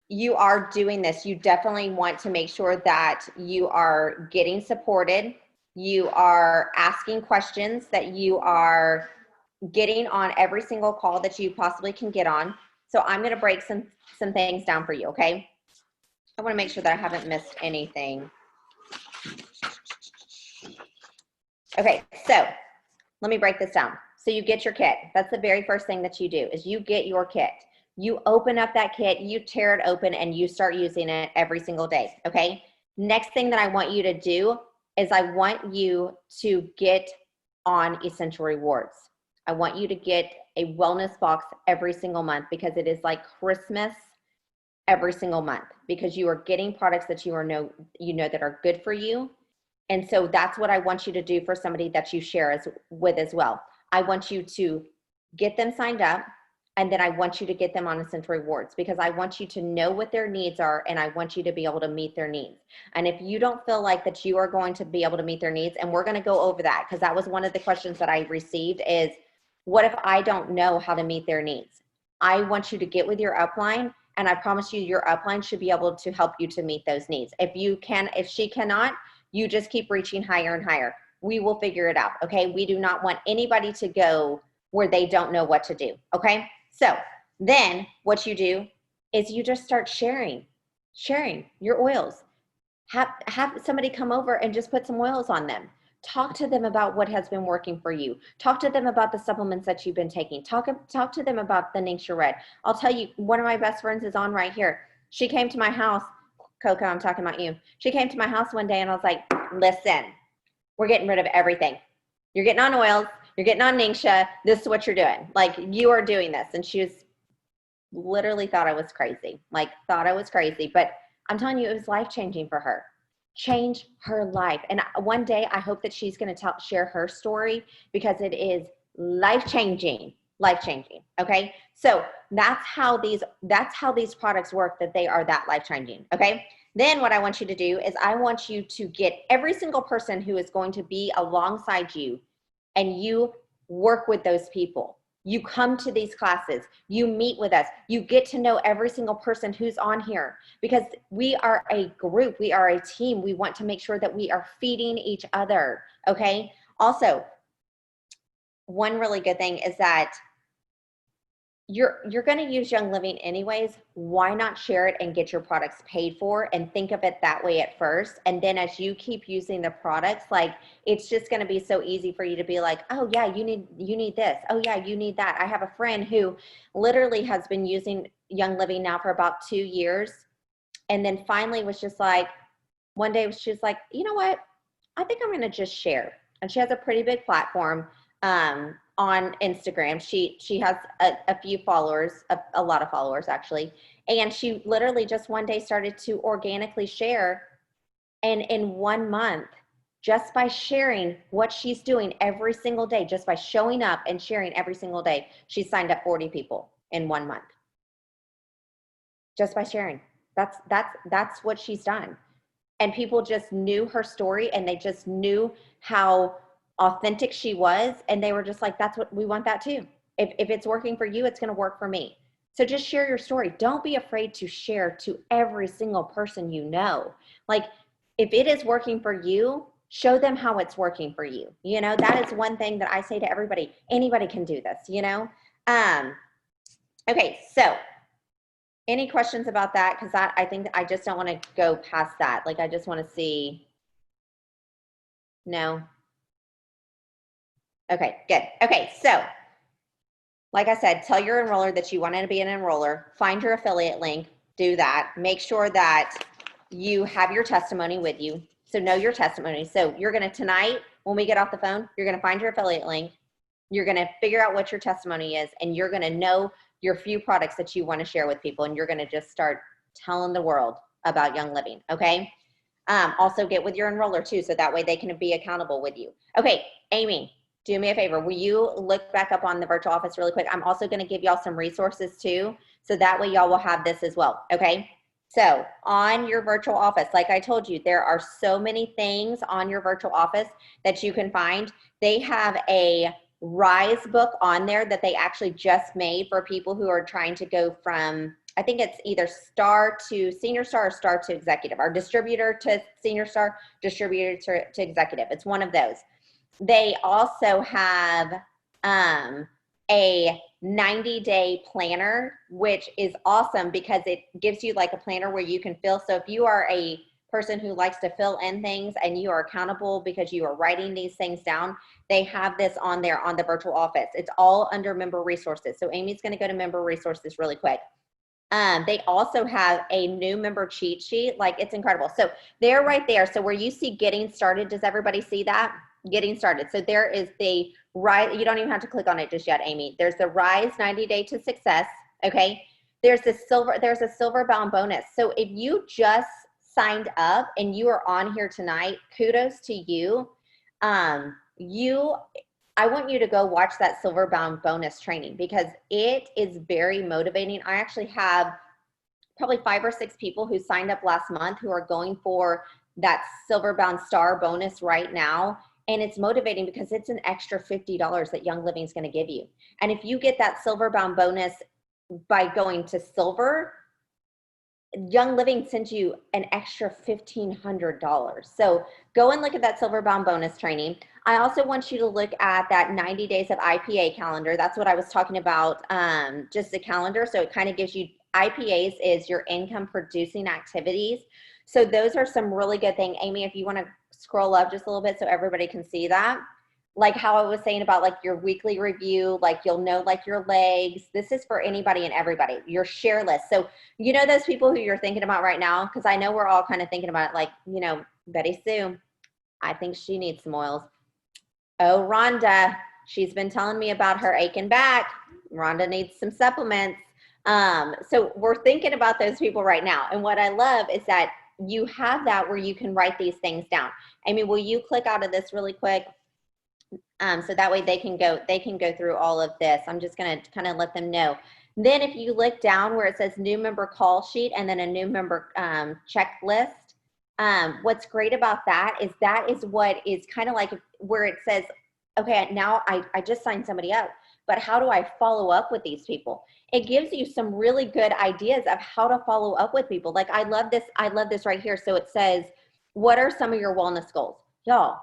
you are doing this, you definitely want to make sure that you are getting supported, you are asking questions, that you are getting on every single call that you possibly can get on. So I'm going to break some things down for you, okay? I want to make sure that I haven't missed anything. Okay, so let me break this down. So you get your kit. That's the very first thing that you do, is you get your kit. You open up that kit, you tear it open, and you start using it every single day, okay? Next thing that I want you to do is I want you to get on Essential Rewards. I want you to get a wellness box every single month, because it is like Christmas every single month, because you are getting products that you know that are good for you. And so that's what I want you to do for somebody that you share with as well. I want you to get them signed up, and then I want you to get them on Essential Rewards, because I want you to know what their needs are, and I want you to be able to meet their needs. And if you don't feel like that you are going to be able to meet their needs, and we're going to go over that, because that was one of the questions that I received, is what if I don't know how to meet their needs? I want you to get with your upline, and I promise you your upline should be able to help you to meet those needs. If she cannot, you just keep reaching higher and higher. We will figure it out, okay? We do not want anybody to go where they don't know what to do, okay? So then what you do is you just start sharing your oils. Have somebody come over and just put some oils on them. Talk to them about what has been working for you. Talk to them about the supplements that you've been taking. Talk to them about the Ningxia Red. I'll tell you, one of my best friends is on right here. She came to my house. Coco, I'm talking about you. She came to my house one day and I was like, listen, we're getting rid of everything. You're getting on oils. You're getting on Ningxia. This is what you're doing. Like, you are doing this. And she was literally thought I was crazy. But I'm telling you, it was life-changing for her. Change her life. And one day I hope that she's going to share her story, because it is life-changing. Okay. So that's how these products work, that they are that life-changing. Okay. Then what I want you to do is I want you to get every single person who is going to be alongside you, and you work with those people. You come to these classes, you meet with us, you get to know every single person who's on here, because we are a group, we are a team. We want to make sure that we are feeding each other, okay? Also, one really good thing is that you're going to use Young Living anyways. Why not share it and get your products paid for, and think of it that way at first? And then as you keep using the products, like, it's just going to be so easy for you to be like, oh yeah, you need this. Oh yeah, you need that. I have a friend who literally has been using Young Living now for about 2 years. And then finally was just like, one day she was like, you know what? I think I'm going to just share. And she has a pretty big platform on Instagram. She has a few followers, a lot of followers actually. And she literally just one day started to organically share. And in 1 month, just by sharing what she's doing every single day, just by showing up and sharing every single day, she signed up 40 people in 1 month. Just by sharing. That's what she's done. And people just knew her story, and they just knew how authentic she was, and they were just like, that's what we want, that too. If it's working for you, it's going to work for me. So just share your story. Don't be afraid to share to every single person you know. Like, if it is working for you, show them how it's working for you. You know, that is one thing that I say to everybody. Anybody can do this, you know? Okay, so any questions about that? Because I think I just don't want to go past that. Like, I just want to see. No? Okay, good. Okay, so like I said, tell your enroller that you want to be an enroller. Find your affiliate link. Do that. Make sure that you have your testimony with you. So know your testimony. So you're going to, tonight, when we get off the phone, you're going to find your affiliate link. You're going to figure out what your testimony is, and you're going to know your few products that you want to share with people, and you're going to just start telling the world about Young Living, okay? Also get with your enroller too, so that way they can be accountable with you. Okay, Amy, do me a favor. Will you look back up on the virtual office really quick? I'm also going to give y'all some resources too. So that way y'all will have this as well. Okay. So on your virtual office, like I told you, there are so many things on your virtual office that you can find. They have a Rise book on there that they actually just made for people who are trying to go from, I think it's either star to senior star or star to executive, or distributor to senior star, distributor to executive. It's one of those. They also have a 90-day planner, which is awesome because it gives you like a planner where you can fill. So if you are a person who likes to fill in things and you are accountable because you are writing these things down, they have this on there on the virtual office. It's all under member resources. So Amy's going to go to member resources really quick. They also have a new member cheat sheet. Like, it's incredible. So they're right there. So where you see getting started, does everybody see that? Getting started. So there is the Rise. You don't even have to click on it just yet, Amy. There's the Rise 90 Day to Success. Okay. There's a silver bound bonus. So if you just signed up and you are on here tonight, kudos to you. I want you to go watch that silver bound bonus training because it is very motivating. I actually have probably 5 or 6 people who signed up last month who are going for that silver bound star bonus right now. And it's motivating because it's an extra $50 that Young Living is going to give you. And if you get that silver bound bonus by going to silver, Young Living sends you an extra $1,500. So go and look at that silver bound bonus training. I also want you to look at that 90 days of IPA calendar. That's what I was talking about, just the calendar. So it kind of gives you, IPAs is your income producing activities. So those are some really good things. Amy, if you want to scroll up just a little bit so everybody can see that. Like how I was saying about like your weekly review, like you'll know like your legs. This is for anybody and everybody. Your share list. So you know those people who you're thinking about right now, because I know we're all kind of thinking about it, like, you know, Betty Sue, I think she needs some oils. Oh, Rhonda, she's been telling me about her aching back. Rhonda needs some supplements. So we're thinking about those people right now. And what I love is that you have that where you can write these things down. Amy, will you click out of this really quick? So that way they can go through all of this. I'm just going to kind of let them know. Then if you look down where it says new member call sheet and then a new member checklist, what's great about that is what is kind of like where it says, okay, now I just signed somebody up, but how do I follow up with these people? It gives you some really good ideas of how to follow up with people. Like I love this right here. So it says, what are some of your wellness goals? Y'all,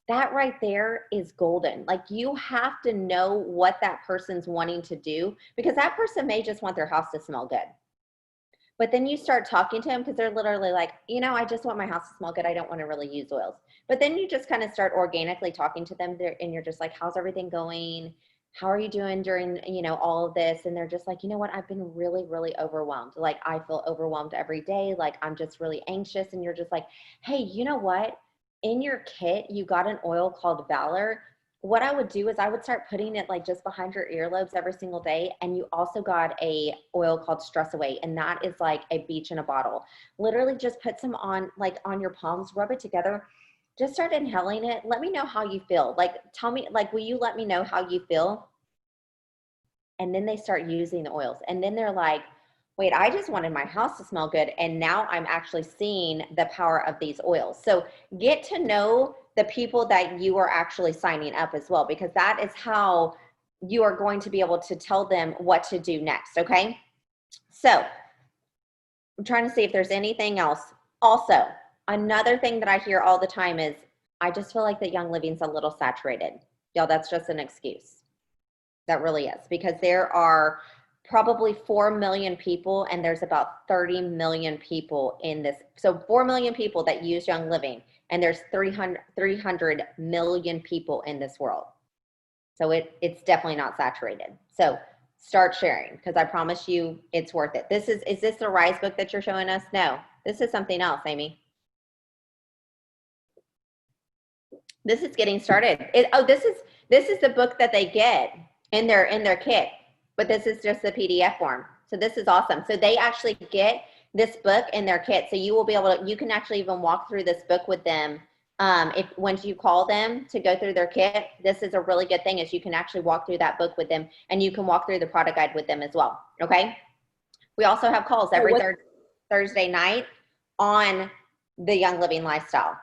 that right there is golden. Like you have to know what that person's wanting to do because that person may just want their house to smell good. But then you start talking to them because they're literally like, you know, I just want my house to smell good. I don't want to really use oils. But then you just kind of start organically talking to them there, and you're just like, how's everything going? How are you doing during, you know, all of this? And they're just like, you know what? I've been really, really overwhelmed. Like I feel overwhelmed every day. Like I'm just really anxious. And you're just like, hey, you know what? In your kit, you got an oil called Valor. What I would do is I would start putting it like just behind your earlobes every single day. And you also got a oil called Stress Away. And that is like a beach in a bottle. Literally just put some on like on your palms, rub it together, just start inhaling it. Let me know how you feel. Like, tell me, like, will you let me know how you feel? And then they start using the oils. And then they're like, wait, I just wanted my house to smell good. And now I'm actually seeing the power of these oils. So get to know the people that you are actually signing up as well, because that is how you are going to be able to tell them what to do next. Okay. So I'm trying to see if there's anything else. Also, another thing that I hear all the time is, I just feel like that Young Living's a little saturated. Y'all, that's just an excuse. That really is, because there are probably 4 million people and there's about 30 million people in this. So 4 million people that use Young Living and there's 300 million people in this world. So it's definitely not saturated. So start sharing, because I promise you it's worth it. Is this the Rise book that you're showing us? No, this is something else, Amy. This is getting started. This is the book that they get in their kit, but this is just the PDF form. So this is awesome. So they actually get this book in their kit. So you will be able to, you can actually even walk through this book with them If once you call them to go through their kit, this is a really good thing is you can actually walk through that book with them and you can walk through the product guide with them as well. Okay. We also have calls every Thursday night on the Young Living lifestyle.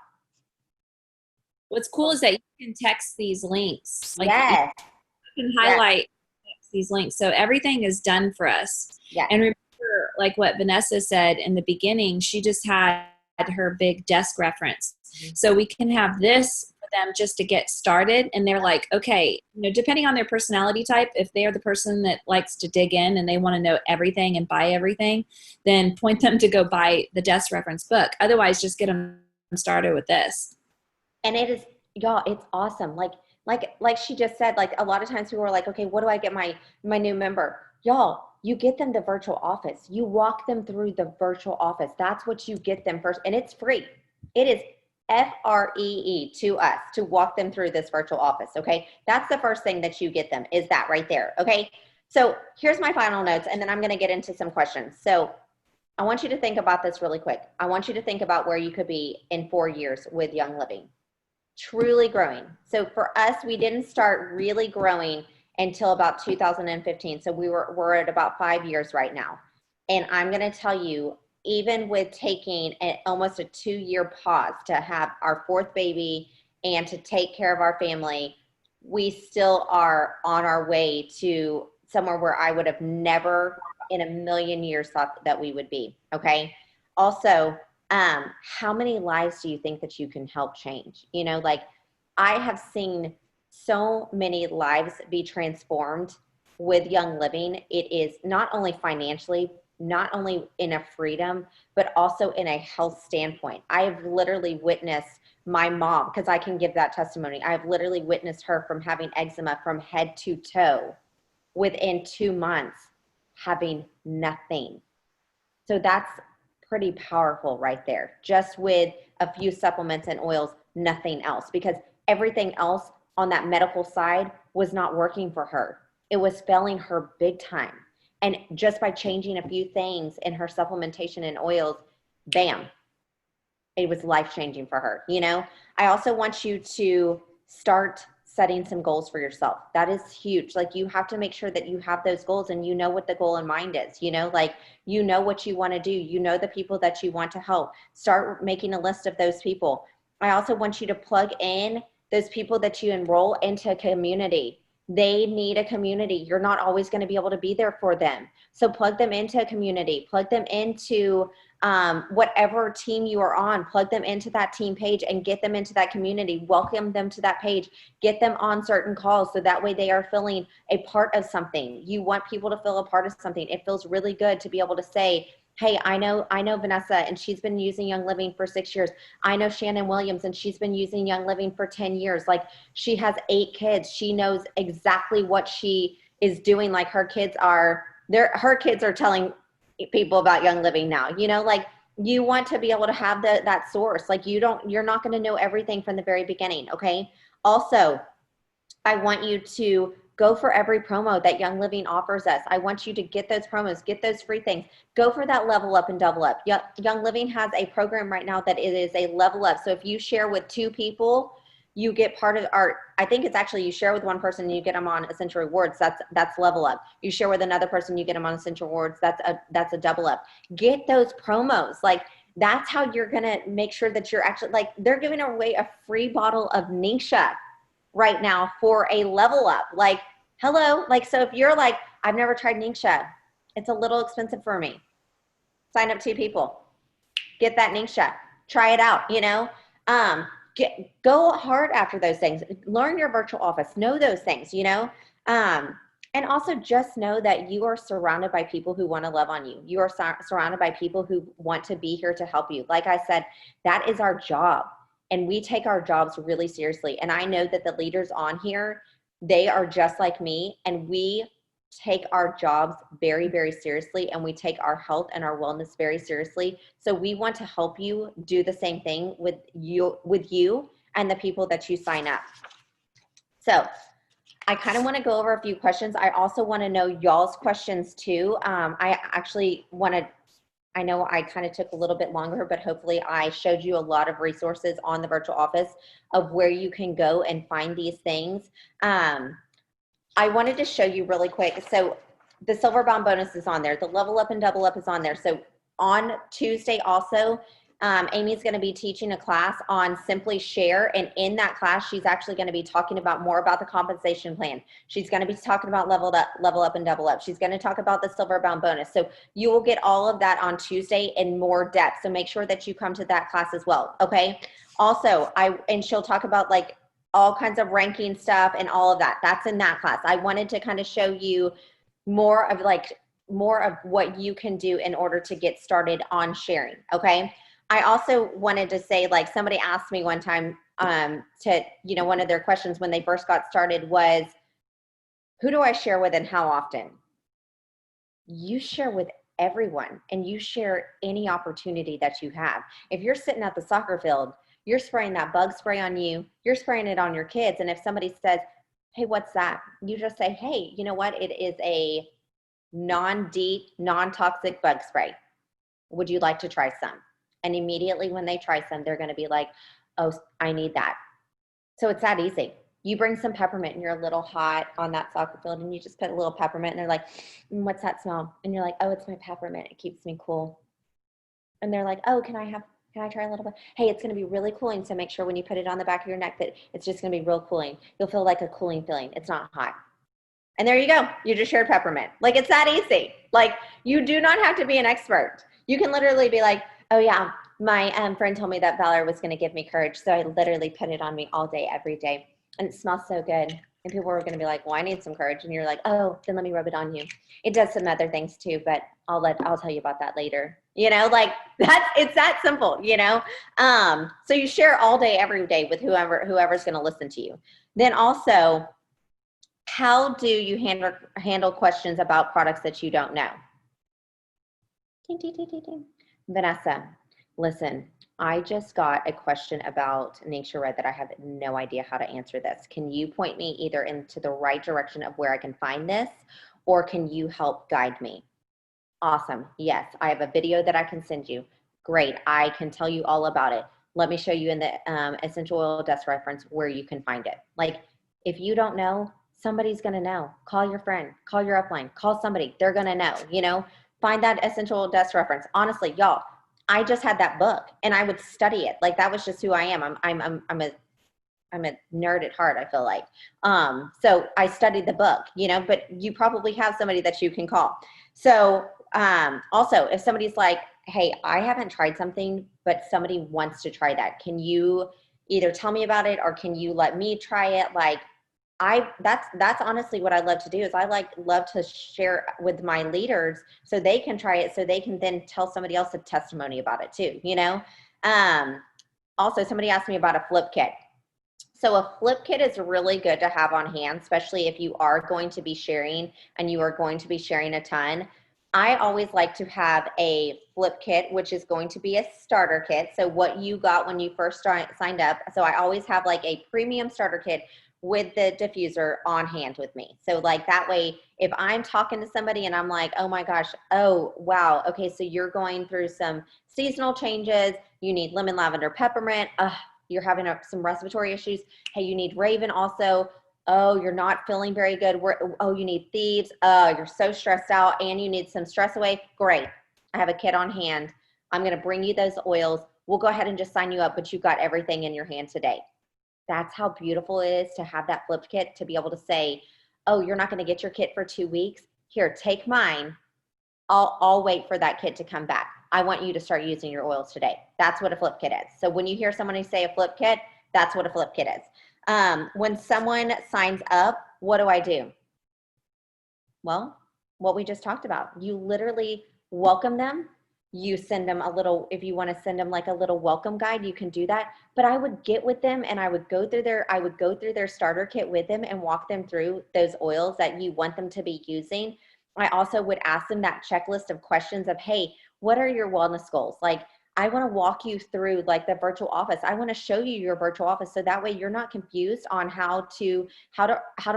What's cool is that you can text these links. Like yes. you can highlight these links. So everything is done for us. Yes. And remember, like what Vanessa said in the beginning, she just had her big desk reference. So we can have this for them just to get started. And they're like, okay, you know, depending on their personality type, if they are the person that likes to dig in and they want to know everything and buy everything, then point them to go buy the desk reference book. Otherwise, just get them started with this. And it is, y'all, it's awesome. Like she just said, like a lot of times people are like, okay, what do I get my new member? Y'all, you get them the virtual office. You walk them through the virtual office. That's what you get them first. And it's free. It is free to us to walk them through this virtual office. Okay. That's the first thing that you get them is that right there. Okay. So here's my final notes. And then I'm going to get into some questions. So I want you to think about this really quick. I want you to think about where you could be in 4 years with Young Living. Truly growing. So for us, we didn't start really growing until about 2015. So we're at about 5 years right now. And I'm going to tell you, even with taking almost a 2-year pause to have our 4th baby and to take care of our family, we still are on our way to somewhere where I would have never in a million years thought that we would be. Okay. Also, how many lives do you think that you can help change? You know, like I have seen so many lives be transformed with Young Living. It is not only financially, not only in a freedom, but also in a health standpoint. I have literally witnessed my mom, because I can give that testimony. I've literally witnessed her from having eczema from head to toe within 2 months, having nothing. So that's pretty powerful right there, just with a few supplements and oils, nothing else, because everything else on that medical side was not working for her. It was failing her big time. And just by changing a few things in her supplementation and oils, bam, it was life-changing for her. You know, I also want you to start setting some goals for yourself. That is huge. Like you have to make sure that you have those goals and you know what the goal in mind is, you know, like, you know what you want to do, you know, the people that you want to help. Start making a list of those people. I also want you to plug in those people that you enroll into a community. They need a community. You're not always going to be able to be there for them. So plug them into a community, plug them into whatever team you are on, plug them into that team page and get them into that community, welcome them to that page, get them on certain calls. So that way they are feeling a part of something. You want people to feel a part of something. It feels really good to be able to say, hey, I know Vanessa and she's been using Young Living for 6 years. I know Shannon Williams and she's been using Young Living for 10 years. Like she has 8 kids. She knows exactly what she is doing. Like her kids are telling people about Young Living now, you know, like you want to be able to have that source. Like you're not going to know everything from the very beginning. Okay. Also, I want you to go for every promo that Young Living offers us. I want you to get those promos, get those free things, go for that level up and double up. Young Living has a program right now that it is a level up. So if you share with 2 people, you get part of our, I think it's actually you share with one person and you get them on Essential Rewards. That's level up. You share with another person, you get them on Essential Rewards. That's a double up. Get those promos. Like that's how you're going to make sure that you're actually like, they're giving away a free bottle of Nisha right now for a level up. Like, hello. Like, so if you're like, I've never tried Nisha, it's a little expensive for me. Sign up 2 people, get that Nisha, try it out, you know, go hard after those things, learn your virtual office, know those things, you know, and also just know that you are surrounded by people who want to love on you. You are surrounded by people who want to be here to help you. Like I said, that is our job. And we take our jobs really seriously. And I know that the leaders on here, they are just like me. And we take our jobs very, very seriously. And we take our health and our wellness very seriously. So we want to help you do the same thing with you and the people that you sign up. So I kind of want to go over a few questions. I also want to know y'all's questions too. I I know I kind of took a little bit longer, but hopefully I showed you a lot of resources on the virtual office of where you can go and find these things. I wanted to show you really quick. So the silver bond bonus is on there. The level up and double up is on there. So on Tuesday also, Amy's going to be teaching a class on Simply Share. And in that class, she's actually going to be talking about more about the compensation plan. She's going to be talking about level up and double up. She's going to talk about the silver bound bonus. So you will get all of that on Tuesday in more depth. So make sure that you come to that class as well. Okay. Also, and she'll talk about like all kinds of ranking stuff and all of that. That's in that class. I wanted to kind of show you more of what you can do in order to get started on sharing. Okay. I also wanted to say, like, somebody asked me one time one of their questions when they first got started was, who do I share with and how often? You share with everyone, and you share any opportunity that you have. If you're sitting at the soccer field, you're spraying that bug spray on you, you're spraying it on your kids. And if somebody says, hey, what's that? You just say, hey, you know what? It is a non-DEET, non-toxic bug spray. Would you like to try some? And immediately when they try some, they're going to be like, oh, I need that. So it's that easy. You bring some peppermint and you're a little hot on that soccer field and you just put a little peppermint and they're like, what's that smell? And you're like, oh, it's my peppermint. It keeps me cool. And they're like, oh, can I try a little bit? Hey, it's going to be really cooling. So make sure when you put it on the back of your neck that it's just going to be real cooling. You'll feel like a cooling feeling. It's not hot. And there you go. You just shared peppermint. Like, it's that easy. Like, you do not have to be an expert. You can literally be like, oh yeah, my friend told me that Valor was going to give me courage. So I literally put it on me all day, every day. And it smells so good. And people were going to be like, well, I need some courage. And you're like, oh, then let me rub it on you. It does some other things too, but I'll tell you about that later. Like it's that simple, So you share all day, every day with whoever's going to listen to you. Then also, how do you handle questions about products that you don't know? Ding, ding, ding, ding, ding. Vanessa, listen, I just got a question about Nature Red that I have no idea how to answer this. Can you point me either into the right direction of where I can find this, or can you help guide me? Awesome. Yes, I have a video that I can send you. Great. I can tell you all about it. Let me show you in the essential oil dust reference where you can find it. Like, if you don't know, somebody's going to know. Call your friend, call your upline, call somebody. They're going to know, find that essential oil dust reference. Honestly, y'all, I just had that book and I would study it. Like, that was just who I am. I'm a nerd at heart, I feel like. So I studied the book, but you probably have somebody that you can call. So also, if somebody's like, hey, I haven't tried something, but somebody wants to try that, can you either tell me about it or can you let me try it? Like, that's honestly what I love to do is love to share with my leaders so they can try it, so they can then tell somebody else a testimony about it too, Also, somebody asked me about a flip kit. So a flip kit is really good to have on hand, especially if you are going to be sharing and you are going to be sharing a ton. I always like to have a flip kit, which is going to be a starter kit. So what you got when you first signed up. So I always have like a premium starter kit with the diffuser on hand with me. So like that way, if I'm talking to somebody and I'm like, oh my gosh, oh wow, okay, so you're going through some seasonal changes, you need lemon, lavender, peppermint, you're having some respiratory issues, hey, you need Raven also, oh, you're not feeling very good, oh, you need Thieves, you're so stressed out and you need some stress away, great, I have a kit on hand, I'm gonna bring you those oils, we'll go ahead and just sign you up, but you've got everything in your hand today. That's how beautiful it is to have that flipped kit, to be able to say, oh, you're not going to get your kit for 2 weeks. Here, take mine. I'll wait for that kit to come back. I want you to start using your oils today. That's what a flip kit is. So when you hear somebody say a flip kit, that's what a flip kit is. When someone signs up, what do? Well, what we just talked about. You literally welcome them. You send them a little, if you want to send them like a little welcome guide, you can do that. But I would get with them and I would go through their starter kit with them and walk them through those oils that you want them to be using. I also would ask them that checklist of questions of, hey, what are your wellness goals? Like, I want to walk you through like the virtual office. I want to show you your virtual office so that way you're not confused on how to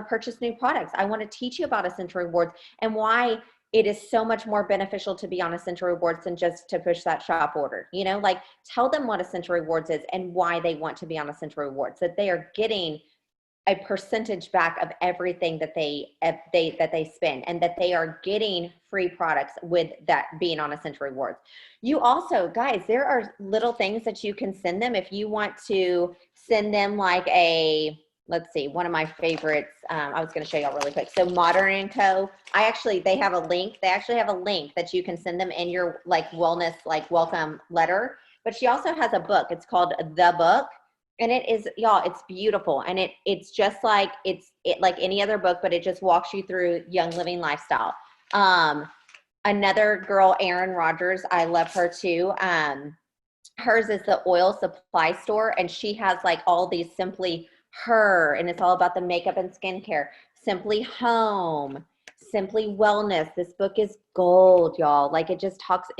purchase new products. I want to teach you about Essential Rewards and why it is so much more beneficial to be on Essential Rewards than just to push that shop order. You know, like tell them what Essential Rewards is and why they want to be on Essential Rewards, that they are getting a percentage back of everything that they spend, and that they are getting free products with that being on Essential Rewards. You also, guys, there are little things that you can send them if you want to send them like a, let's see, one of my favorites. I was going to show y'all really quick. So Modern & Co. They have a link. They actually have a link that you can send them in your like wellness, like welcome letter. But she also has a book. It's called The Book. And it is, y'all, it's beautiful. And it's just like, it's like any other book, but it just walks you through Young Living lifestyle. Another girl, Erin Rogers, I love her too. Hers is the oil supply store, and she has like all these Simply Her, and it's all about the makeup and skincare. Simply Home, Simply Wellness. This book is gold, y'all. Like it just talks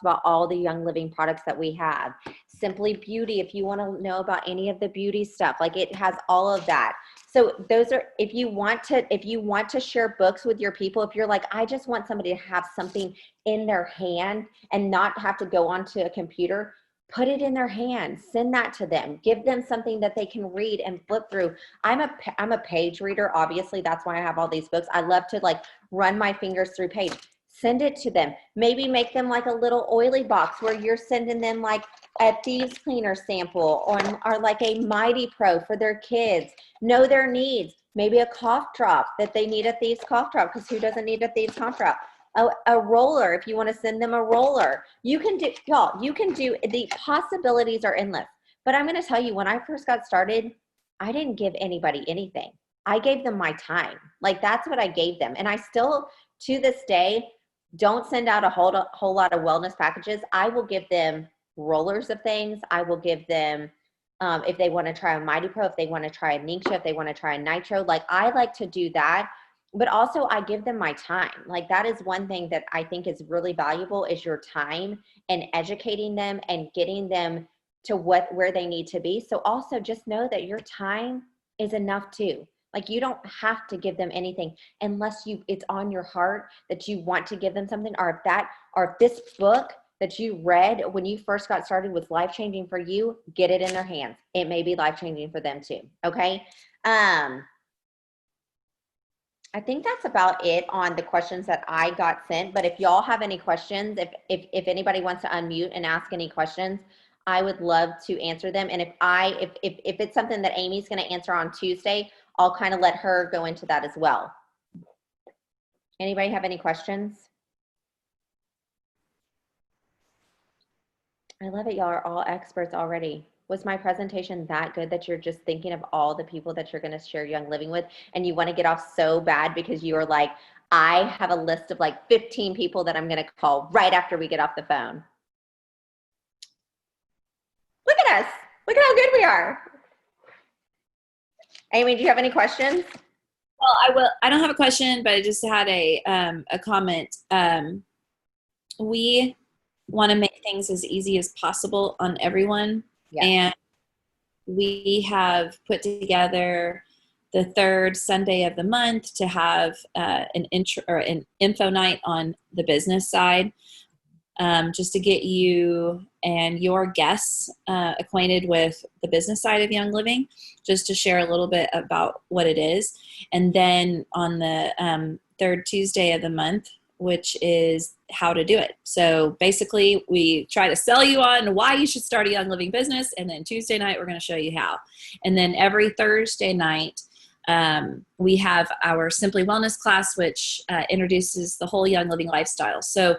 about all the Young Living products that we have. Simply Beauty, if you want to know about any of the beauty stuff, like it has all of that. So those are, if you want to share books with your people, if you're like, I just want somebody to have something in their hand and not have to go onto a computer, put it in their hand, send that to them, give them something that they can read and flip through. I'm a page reader. Obviously, that's why I have all these books. I love to like run my fingers through page. Send it to them. Maybe make them like a little oily box where you're sending them like a thieves cleaner sample or like a Mighty Pro for their kids. Know their needs. Maybe a cough drop, that they need a thieves cough drop, because who doesn't need a thieves cough drop? A roller, if you want to send them a roller. You can do, y'all, you can do, the possibilities are endless. But I'm going to tell you, when I first got started, I didn't give anybody anything. I gave them my time. Like that's what I gave them. And I still, to this day, don't send out a whole lot of wellness packages. I will give them rollers of things. I will give them, if they want to try a Mighty Pro, if they want to try a Ningxia, if they want to try a Nitro, like I like to do that. But also I give them my time. Like that is one thing that I think is really valuable, is your time and educating them and getting them to where they need to be. So also just know that your time is enough too. Like you don't have to give them anything unless it's on your heart that you want to give them something, or if this book that you read when you first got started was life-changing for you, get it in their hands. It may be life-changing for them too. Okay. I think that's about it on the questions that I got sent. But if y'all have any questions, if anybody wants to unmute and ask any questions, I would love to answer them. And if it's something that Amy's going to answer on Tuesday, I'll kind of let her go into that as well. Anybody have any questions? I love it. Y'all are all experts already. Was my presentation that good that you're just thinking of all the people that you're going to share Young Living with, and you want to get off so bad because you are like, I have a list of like 15 people that I'm going to call right after we get off the phone? Look at us. Look at how good we are. Amy, do you have any questions? Well, I don't have a question, but I just had a comment. We want to make things as easy as possible on everyone. Yeah. And we have put together the third Sunday of the month to have an info night on the business side, just to get you and your guests acquainted with the business side of Young Living, just to share a little bit about what it is. And then on the third Tuesday of the month, which is how to do it. So basically we try to sell you on why you should start a Young Living business. And then Tuesday night, we're going to show you how. And then every Thursday night, we have our Simply Wellness class, which introduces the whole Young Living lifestyle. So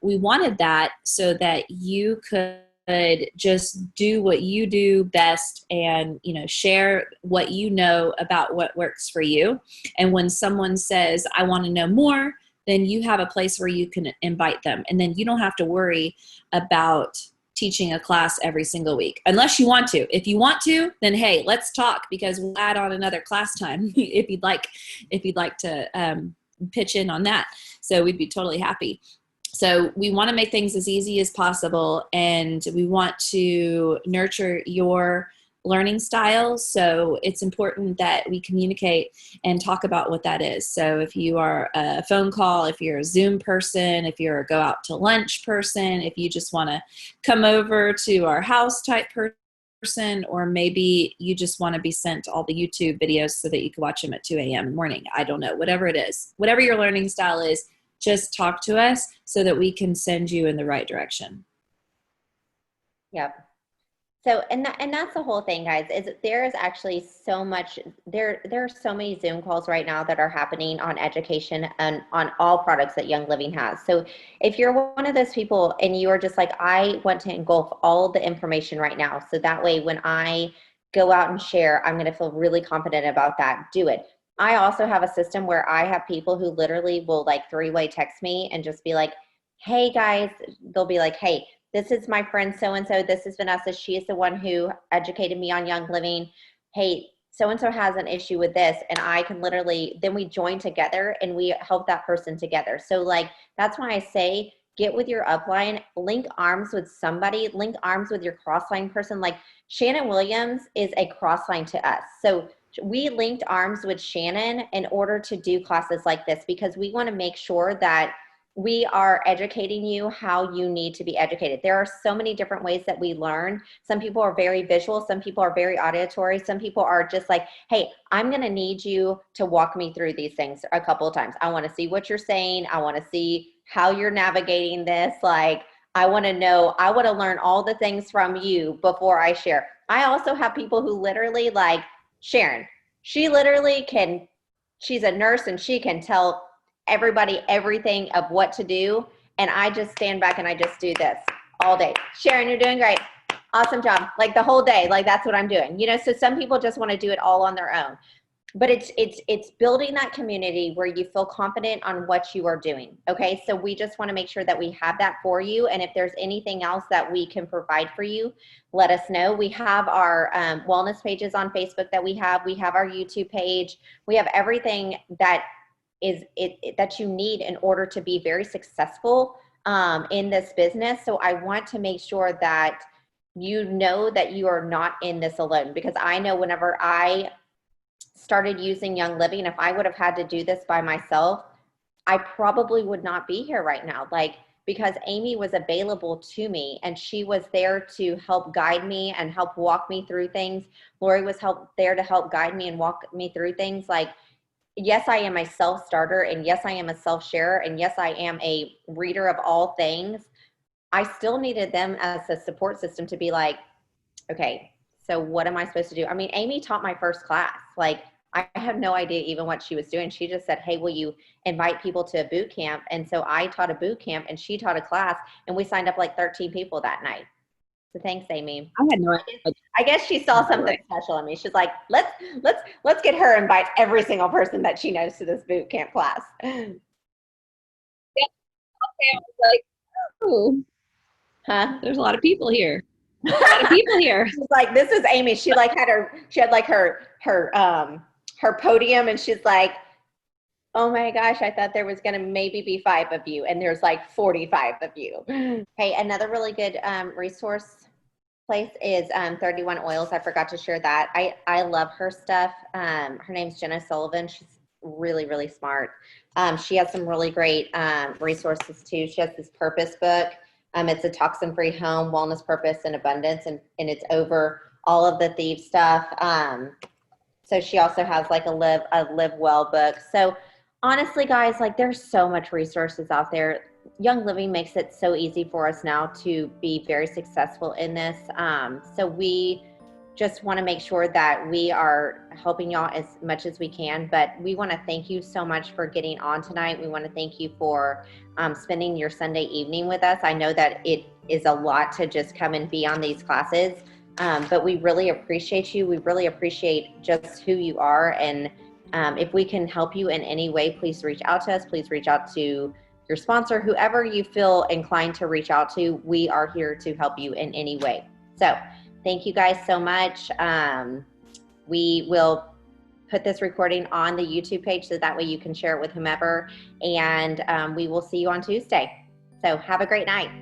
we wanted that so that you could just do what you do best and, share what you know about what works for you. And when someone says, I want to know more, then you have a place where you can invite them. And then you don't have to worry about teaching a class every single week, unless you want to. If you want to, then hey, let's talk, because we'll add on another class time if you'd like to pitch in on that. So we'd be totally happy. So we want to make things as easy as possible, and we want to nurture your learning styles. So it's important that we communicate and talk about what that is. So if you are a phone call, if you're a Zoom person, if you're a go out to lunch person, if you just want to come over to our house type person, or maybe you just want to be sent all the YouTube videos so that you can watch them at 2 a.m. in the morning. I don't know, whatever it is, whatever your learning style is, just talk to us so that we can send you in the right direction. Yep. So, and that's the whole thing, guys, is there is actually so much, there are so many Zoom calls right now that are happening on education and on all products that Young Living has. So if you're one of those people and you are just like, I want to engulf all the information right now, so that way when I go out and share, I'm going to feel really confident about that, do it. I also have a system where I have people who literally will like three-way text me and just be like, hey guys, they'll be like, hey, this is my friend so-and-so. This is Vanessa. She is the one who educated me on Young Living. Hey, so-and-so has an issue with this. And I can literally, then we join together and we help that person together. So like, that's why I say, get with your upline, link arms with somebody, link arms with your crossline person. Like Shannon Williams is a crossline to us. So we linked arms with Shannon in order to do classes like this, because we want to make sure that we are educating you how you need to be educated. There are so many different ways that we learn. Some people are very visual. Some people are very auditory. Some people are just like, hey, I'm going to need you to walk me through these things a couple of times. I want to see what you're saying. I want to see how you're navigating this. Like, I want to know, I want to learn all the things from you before I share. I also have people who literally like Sharon. She literally can, she's a nurse and she can tell everybody everything of what to do, and I just stand back and I just do this all day. Sharon, you're doing great. Awesome job. Like the whole day, like that's what I'm doing. You know, so some people just want to do it all on their own. But it's building that community where you feel confident on what you are doing. Okay, so we just want to make sure that we have that for you. And if there's anything else that we can provide for you, let us know. We have our wellness pages on Facebook that we have our YouTube page. We have everything that is that you need in order to be very successful in this business. So I want to make sure that you know that you are not in this alone, because I know whenever I started using Young Living, if I would have had to do this by myself, I probably would not be here right now. Like, because Amy was available to me and she was there to help guide me and help walk me through things. Lori was there to help guide me and walk me through things. Like, yes, I am a self-starter, and yes, I am a self-sharer, and yes, I am a reader of all things. I still needed them as a support system to be like, okay, so what am I supposed to do? I mean, Amy taught my first class. Like, I have no idea even what she was doing. She just said, hey, will you invite people to a boot camp? And so I taught a boot camp and she taught a class, and we signed up like 13 people that night. So thanks, Amy. I had no idea. I guess she saw something special in me. She's like, let's get her invite every single person that she knows to this boot camp class. Yeah. Okay, I was like, oh, Huh? there's a lot of people here. A lot of people here. She's like, this is Amy. She had her podium, and she's like, oh my gosh, I thought there was going to maybe be 5 of you, and there's like 45 of you. Hey, another really good resource place is 31 Oils. I forgot to share that. I love her stuff. Her name's Jenna Sullivan. She's really, really smart. She has some really great resources too. She has this purpose book. It's a toxin-free home, wellness, purpose, and abundance, and it's over all of the thief stuff. So she also has like a live well book. So honestly, guys, like there's so much resources out there. Young Living makes it so easy for us now to be very successful in this. So we just want to make sure that we are helping y'all as much as we can. But we want to thank you so much for getting on tonight. We want to thank you for spending your Sunday evening with us. I know that it is a lot to just come and be on these classes, but we really appreciate you. We really appreciate just who you are. And if we can help you in any way, please reach out to us. Please reach out to your sponsor, whoever you feel inclined to reach out to. We are here to help you in any way. So thank you guys so much. We will put this recording on the YouTube page so that way you can share it with whomever. And we will see you on Tuesday. So have a great night.